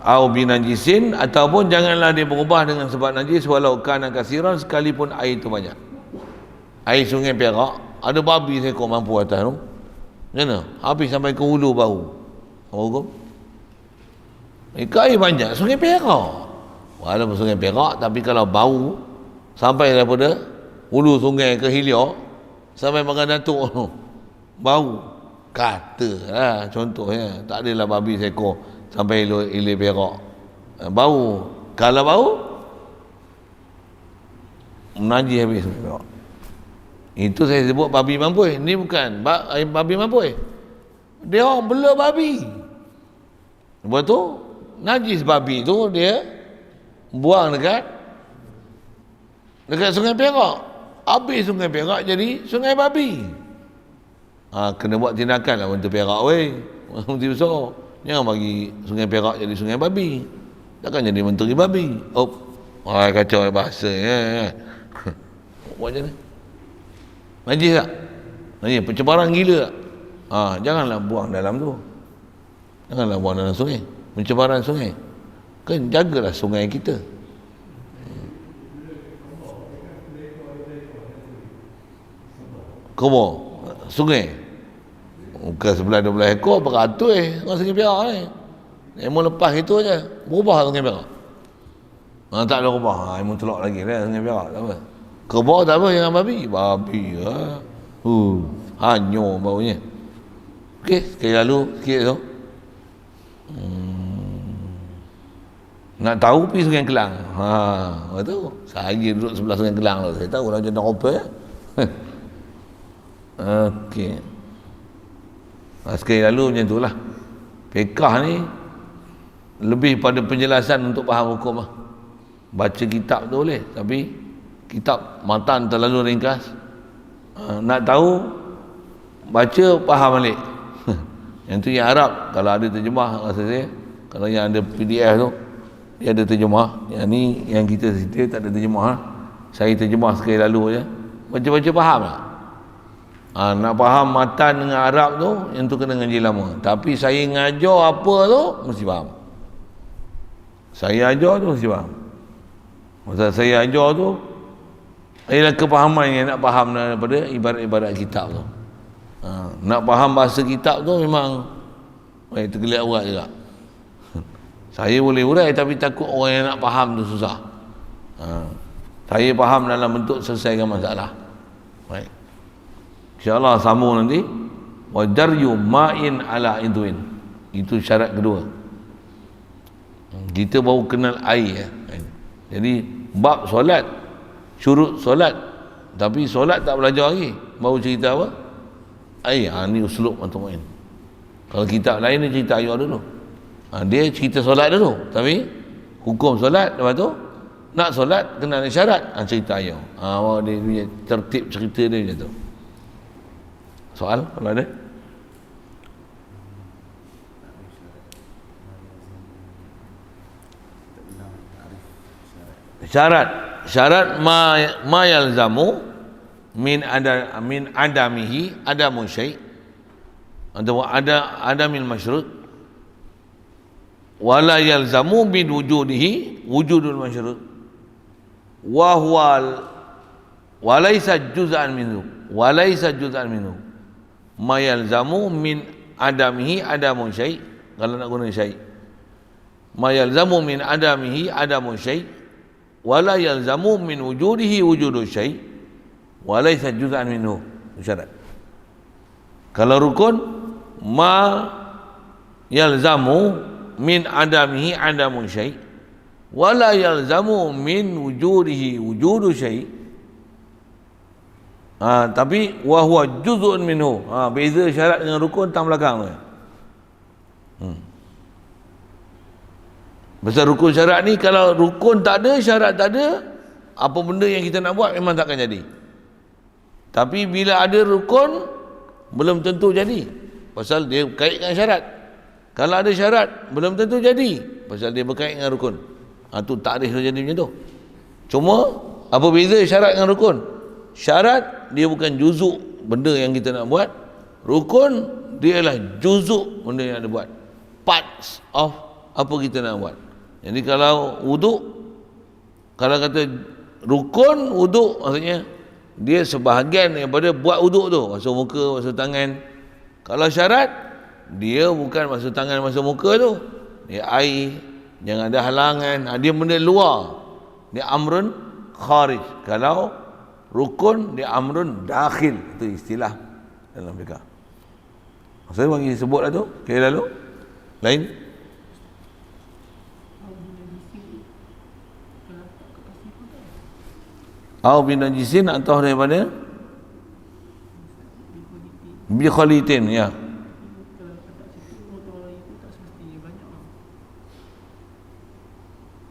S1: Au binajisin, ataupun janganlah dia berubah dengan sebab najis walau kana kasiran, sekalipun air tu banyak. Air sungai Perak, ada babi seekor mampu atas tu. Macam mana? Habis sampai ke hulu bau. Apa hukum? Air banyak sungai Perak. Walaupun sungai Perak, tapi kalau bau sampai daripada hulu sungai ke hilir, sampai makan datuk tu, bau, kata contohnya, tak adalah babi seekor sampai hilir Perak, bau. Kalau bau, najis habis sungai Perak. Itu saya sebut babi mampui. Ni bukan babi mampui, dia orang bela babi. Lepas tu najis babi tu dia buang dekat sungai Perak. Habis sungai Perak jadi sungai babi. Kena buat tindakan lah untuk Perak weh. Menteri besar, jangan bagi sungai Perak jadi sungai babi. Takkan jadi menteri babi. Kacau bahasa buat macam mana? Najis tak? Najis, pencemaran gila tak? Janganlah buang dalam tu. Janganlah buang dalam sungai. Pencemaran sungai. Kan jagalah sungai kita. Kubur sungai bukan 11-12 ekor, beratus orang sungai Perak ni. Emang lepas itu aja berubah sungai Perak. Tak ada ubah. Emang telok lagi lah sungai Perak, tak apa. Kubur tak apa, jangan babi lah. Hanyur baunya. Okey, sekali lalu sikit tu. Nak tahu pergi Sungai Kelang. Betul. Saya duduk sebelah Sungai Kelang tu. Saya tahu lah macam nak apa. Okey. Sekali lalu macam itulah. Fiqah ni lebih pada penjelasan untuk faham hukum lah. Baca kitab tu boleh, tapi kitab matan terlalu ringkas. Nak tahu, baca faham balik. Yang tu yang Arab, kalau ada terjemah rasa saya. Kalau yang ada PDF tu dia ada terjemah. Yang ni yang kita cerita tak ada terjemah. Saya terjemah sekali lalu je, baca-baca faham lah. Nak faham matan dengan Arab tu, yang tu kena ngaji lama. Tapi saya ngajar apa tu mesti faham. Saya ajar tu mesti faham. Masa saya ajar tu ialah kepahaman yang nak faham daripada ibarat-ibarat kitab tu. Nak faham bahasa kitab tu memang tergeliat urat juga. Saya boleh urai, tapi takut orang yang nak faham tu susah. Saya faham dalam bentuk selesaikan masalah. Baik, InsyaAllah sambung nanti. Wajaryu ma'in ala idwin. Itu syarat kedua. Kita baru kenal air. Jadi bab solat, syurut solat, tapi solat tak belajar lagi, baru cerita apa? Air. Ni uslub Matumain. Kalau kitab lain dia cerita air dulu. Dia cerita solat dulu, tapi hukum solat, lepas tu nak solat kena ada syarat, cerita air. Dia tertib cerita dia macam tu. Soal kalau ada? Syarat ma yalzamu min adamihi adamu syai' atau adamil masyrut wala yalzamu bin wujudihi wujudul masyrut wa huwa walaysa juz'an minhu ma yalzamu min adamihi adamu syai'. Kalau nak guna syai', ma yalzamu min adamihi adamu syai' wala yalzamu min wujudihi wujudu syai' walaysa juz'an minhu. Syarat. Kalau rukun, ma yalzamu min adamihi adamu syai', wala yalzamu min wujudihi wujudu syai'. Tapi wa huwa juz'un minhu. Beza syarat dengan rukun tang belakang tu. Pasal rukun syarat ni, kalau rukun tak ada, syarat tak ada, apa benda yang kita nak buat memang takkan jadi. Tapi bila ada rukun, belum tentu jadi, pasal dia berkait dengan syarat. Kalau ada syarat, belum tentu jadi, pasal dia berkait dengan rukun. Tu takrif dia jadi macam tu. Cuma apa beza syarat dengan rukun? Syarat dia bukan juzuk benda yang kita nak buat. Rukun dia ialah juzuk benda yang ada buat, parts of apa kita nak buat. Jadi kalau wuduk, kalau kata rukun wuduk, maksudnya dia sebahagian daripada buat wuduk tu, basuh muka, basuh tangan. Kalau syarat, dia bukan basuh tangan, basuh muka tu, dia air, jangan ada halangan, dia benda luar, dia amrun kharij. Kalau rukun, dia amrun dakhil. Itu istilah dalam fiqh. Saya bagi sebut lah tu, kira lalu lain. Au bin najisin, atau daripada bi khalitin, ya.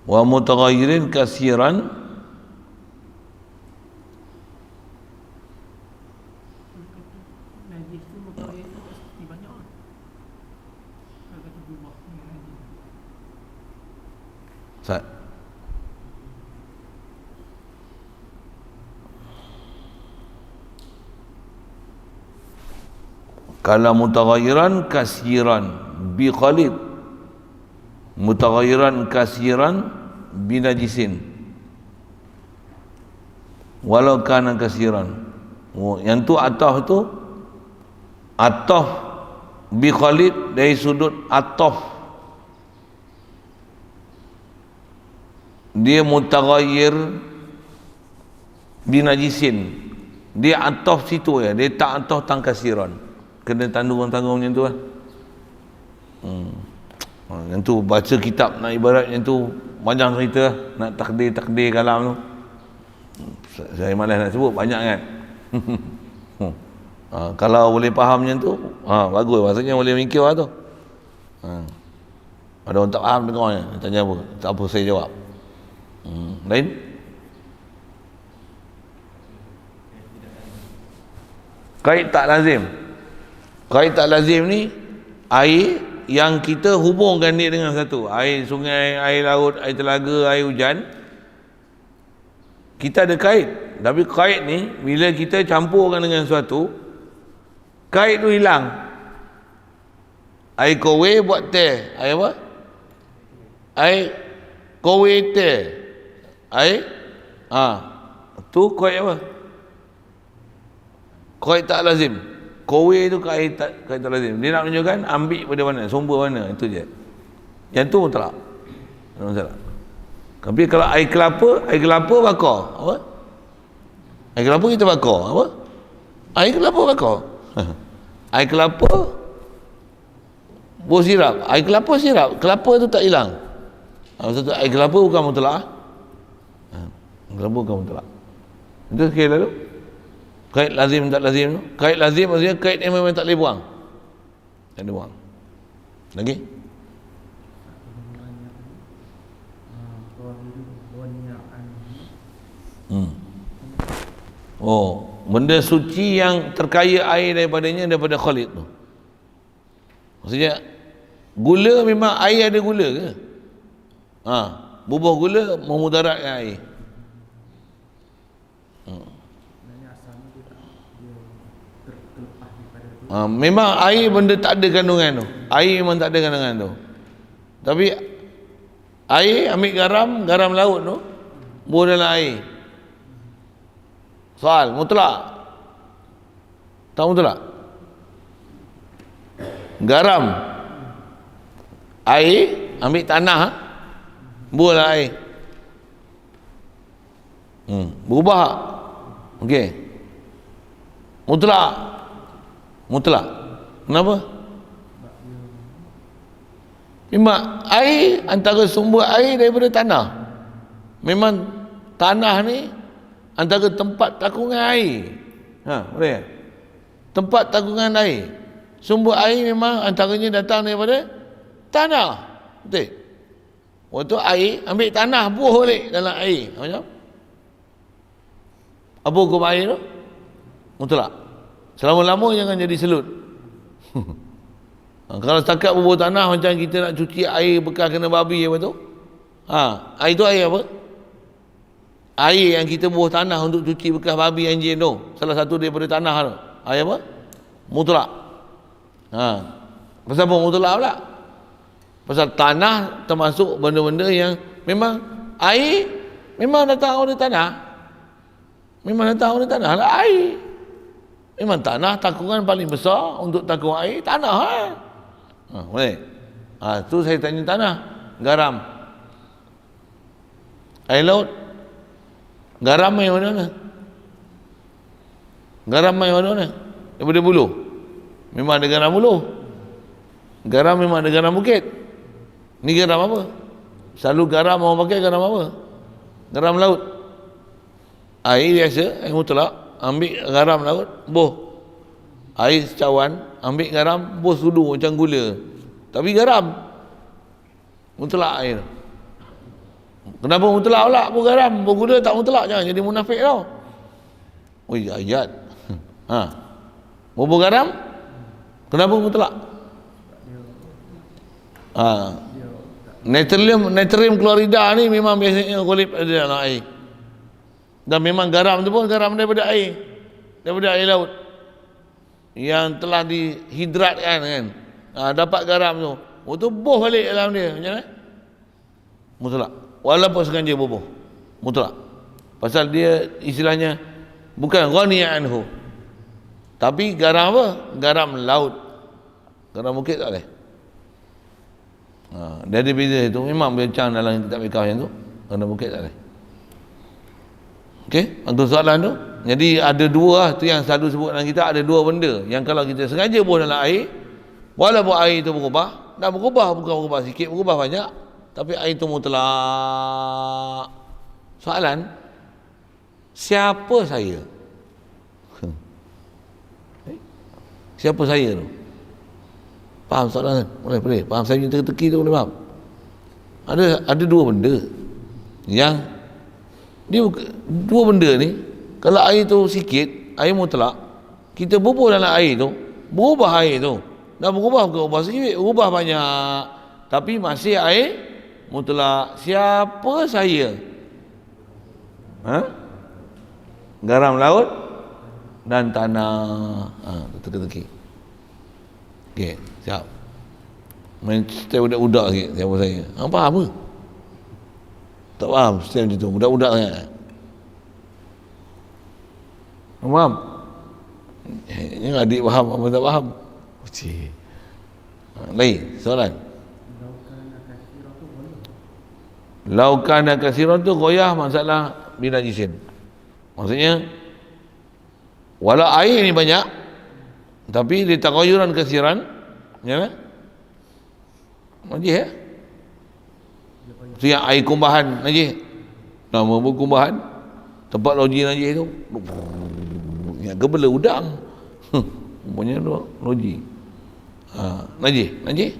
S1: Wa mutaghayyirin kasiran, kalau mutaghayyiran kasiran bi khalid, mutaghayyiran kasiran bi najisin, walau kana kasiran. Yang tu ataf tu, ataf bi khalid dari sudut ataf, dia mutaghayyir bi najisin, dia ataf situ ya, dia tak ataf tang kasiran. Kena tanggung-tanggung macam tu lah. Yang tu baca kitab nak ibarat yang tu panjang cerita lah. Nak takdir kalam tu. Saya malas nak sebut, banyak kan. Kalau boleh faham macam tu, bagus, maksudnya boleh mikir lah tu. Ada orang tak faham dengarnya, tanya apa, tak apa saya jawab. Lain? Kait tak lazim. Kait tak lazim ni air yang kita hubungkan dia dengan satu. Air sungai, air laut, air telaga, air hujan. Kita ada kait. Tapi kait ni bila kita campurkan dengan sesuatu, kait tu hilang. Air kowe buat teh. Air apa? Air kowe teh. Air tu kait apa? Kait tak lazim. Kowe tu kait tak lazim. Dia nak menunjukkan ambil pada mana, sumber mana, itu je. Yang tu mutlak. Tak masalah. Tapi kalau air kelapa bakar. Apa? Air kelapa kita bakar. Apa? Air kelapa bakar. Air kelapa buah sirap. Air kelapa sirap. Kelapa tu tak hilang. Maksud tu air kelapa bukan mutlak. Kelapa bukan mutlak. Itu sekali lalu. Kait lazim tak lazim tu. Kait lazim maksudnya kait yang memang tak boleh buang. Tak boleh buang. Lagi? Benda suci yang terkaya air daripadanya, daripada khalid tu. Maksudnya gula, memang air ada gula ke? Bubuh gula memudaratkan air. Memang air benda tak ada kandungan tu. Air memang tak ada kandungan tu. Tapi air ambil garam laut tu, buah dalam air. Soal mutlak. Tak mutlak. Garam, air, ambil tanah, buah dalam air. Berubah. Okey. Mutlak. Kenapa? Memang air, antara sumber air daripada tanah. Memang tanah ni antara tempat takungan air. Boleh? Tempat takungan air. Sumber air memang antaranya datang daripada tanah. Betul? Waktu air, ambil tanah, buah balik dalam air. Macam? Apa hukum air tu? Mutlak. Selama-lama jangan jadi selut. Kalau setakat bubuh tanah macam kita nak cuci air bekas kena babi apa tu? Air tu air apa? Air yang kita bubuh tanah untuk cuci bekas babi anjing tu. Salah satu daripada tanah tu. Air apa? Mutlak. Pasal apa mutlak pula? Pasal tanah termasuk benda-benda yang memang air memang datang dari tanah. Memang datang dari tanah lah air. Memang tanah takungan paling besar untuk takung air tanah. Boleh. Tu saya tanya tanah, garam. Air laut. Garam mai mana? Garam mai mana? Daripada buluh. Memang ada garam buluh. Garam memang ada garam bukit. Ni garam apa? Selalu garam orang pakai garam apa? Garam laut. Air biasa, air mutlak, ambil garam laut, boh. Air secawan, ambil garam, boh sudu macam gula. Tapi garam. Mutlak air. Kenapa mutlak pula? Boh garam, boh gula tak mutlak, jangan jadi munafik tau. Oi, ayat. Boh garam? Kenapa mutlak? Natrium klorida ni memang biasanya kolip ada dalam air. Dan memang garam tu pun garam daripada air. Daripada air laut. Yang telah dihidratkan kan. Dapat garam tu. Tu boh balik dalam dia. Macam mana? Mutlak. Walaupun sengaja boh. Mutlak. Pasal dia istilahnya bukan ghani anhu. Tapi garam apa? Garam laut. Garam bukit tak boleh. Dari beza itu memang bincang dalam kitab fikah yang tu. Garam bukit tak boleh. Okey, untuk soalan tu. Jadi ada dua lah, tu yang selalu sebut dalam kita, ada dua benda yang kalau kita sengaja buang dalam air, walaupun air itu berubah, dan berubah bukan berubah sikit, berubah banyak, tapi air itu mutlak. Soalan, siapa saya? Siapa saya tu? Faham soalan? Boleh. Faham saya punya teki tu, boleh faham? Ada dua benda yang dia dua benda ni, kalau air tu sikit, air mutlak, kita bubuh dalam air tu, berubah air tu. Dah berubah bukan ubah sikit, berubah banyak. Tapi masih air mutlak. Siapa saya? Garam laut dan tanah. Teka-teki. Okey, siap. Main stay budak-budak sikit, siapa saya? Faham ke? Tak faham sistem macam tu, budak-budak sangat. Faham? Yang adik faham, apa tak faham? Lain, soalan. Laukan dan kasiran tu goyah masalah binajisin. Maksudnya, walau air ni banyak, tapi dia tagayuran kasiran, ya? Najis ya? Itu yang air kumbahan najis. Nama pun kumbahan. Tempat loji najis tu. Yang kebela udang. Punya loji. Najis.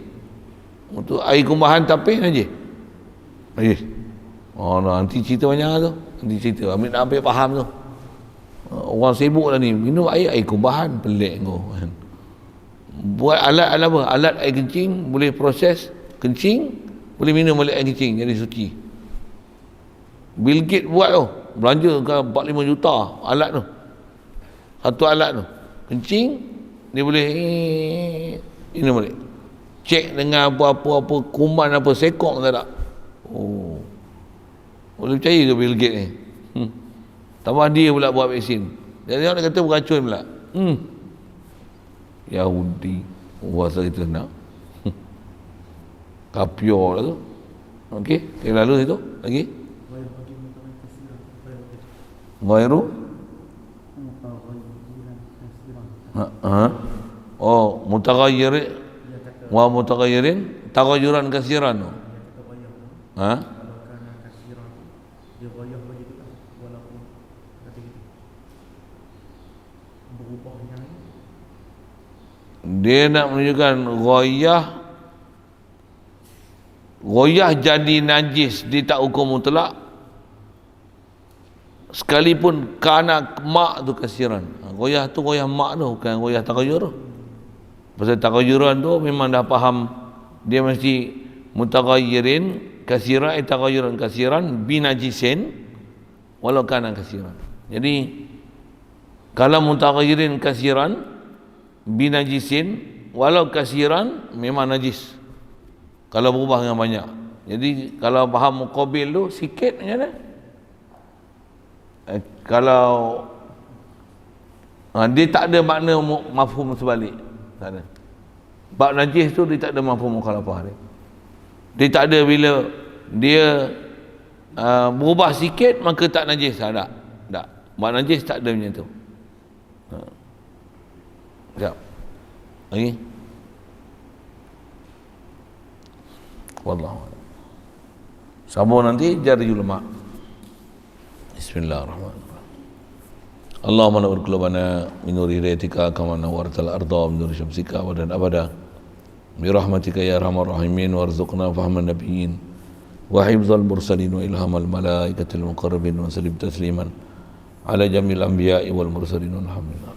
S1: Untuk air kumbahan tapis najis. Nanti cerita banyak tu. Nanti cerita. Ambil faham tu. Orang sibuk lah ni. Minum air kumbahan. Pelik kau. Buat alat apa? Alat air kencing. Boleh proses kencing. Boleh minum balik air kencing jadi suci. Bill Gates buat tu, belanja ke 45 juta alat tu. Satu alat tu. Kencing dia boleh minum balik. Cek dengan apa-apa kuman apa sekok tak ada. Boleh percaya ke Bill Gates ni? Tambah dia pula buat vaksin. Jadi orang kata beracun pula. Yahudi. Puasa kita nak. Kapior lah tu. Okey, yang lalu itu lagi. Ghairu mutaghayyirin wa mutaghayyirin Tagayuran kasiran tu. Ha?
S2: Kalau kana kasiran dia goyah begitu kan, walaupun kata gitu berubahnya
S1: Dia nak menunjukkan goyah jadi najis dia tak hukum mutlak, sekalipun kana mak tu kasiran. Goyah tu goyah mak tu, bukan goyah tagayur. Pasal tagayuran tu memang dah faham dia mesti mutagayyirin kasiran, tagayuran kasiran binajisin walau kana kasiran. Jadi kalau mutagayyirin kasiran binajisin walau kasiran memang najis kalau berubah dengan banyak. Jadi kalau faham muqabil tu sikit macam mana? Kalau dia tak ada makna mafhum sebalik, tak ada. Bab najis tu dia tak ada mafhum mukhalafah dia. Dia tak ada bila dia berubah sikit maka tak najis, tak. Tak. Bab najis tak ada macam tu. Sekejap. Lagi? Wallahu a'lam. Sambung nanti jarjul ma'. Bismillahirrahmanirrahim. Allahumma nawwir qulubana min nuri hidayatika kama nawwartal arda min nuri syamsika abadan abada. Bi rahmatika ya arhamar rahimin warzuqna fahman nabiyyin wa hifdzal mursalin wa ilhamal malaikatil muqarrabin wa sallim tasliman ala jamil anbiya'i wal mursalin walhamdulillah.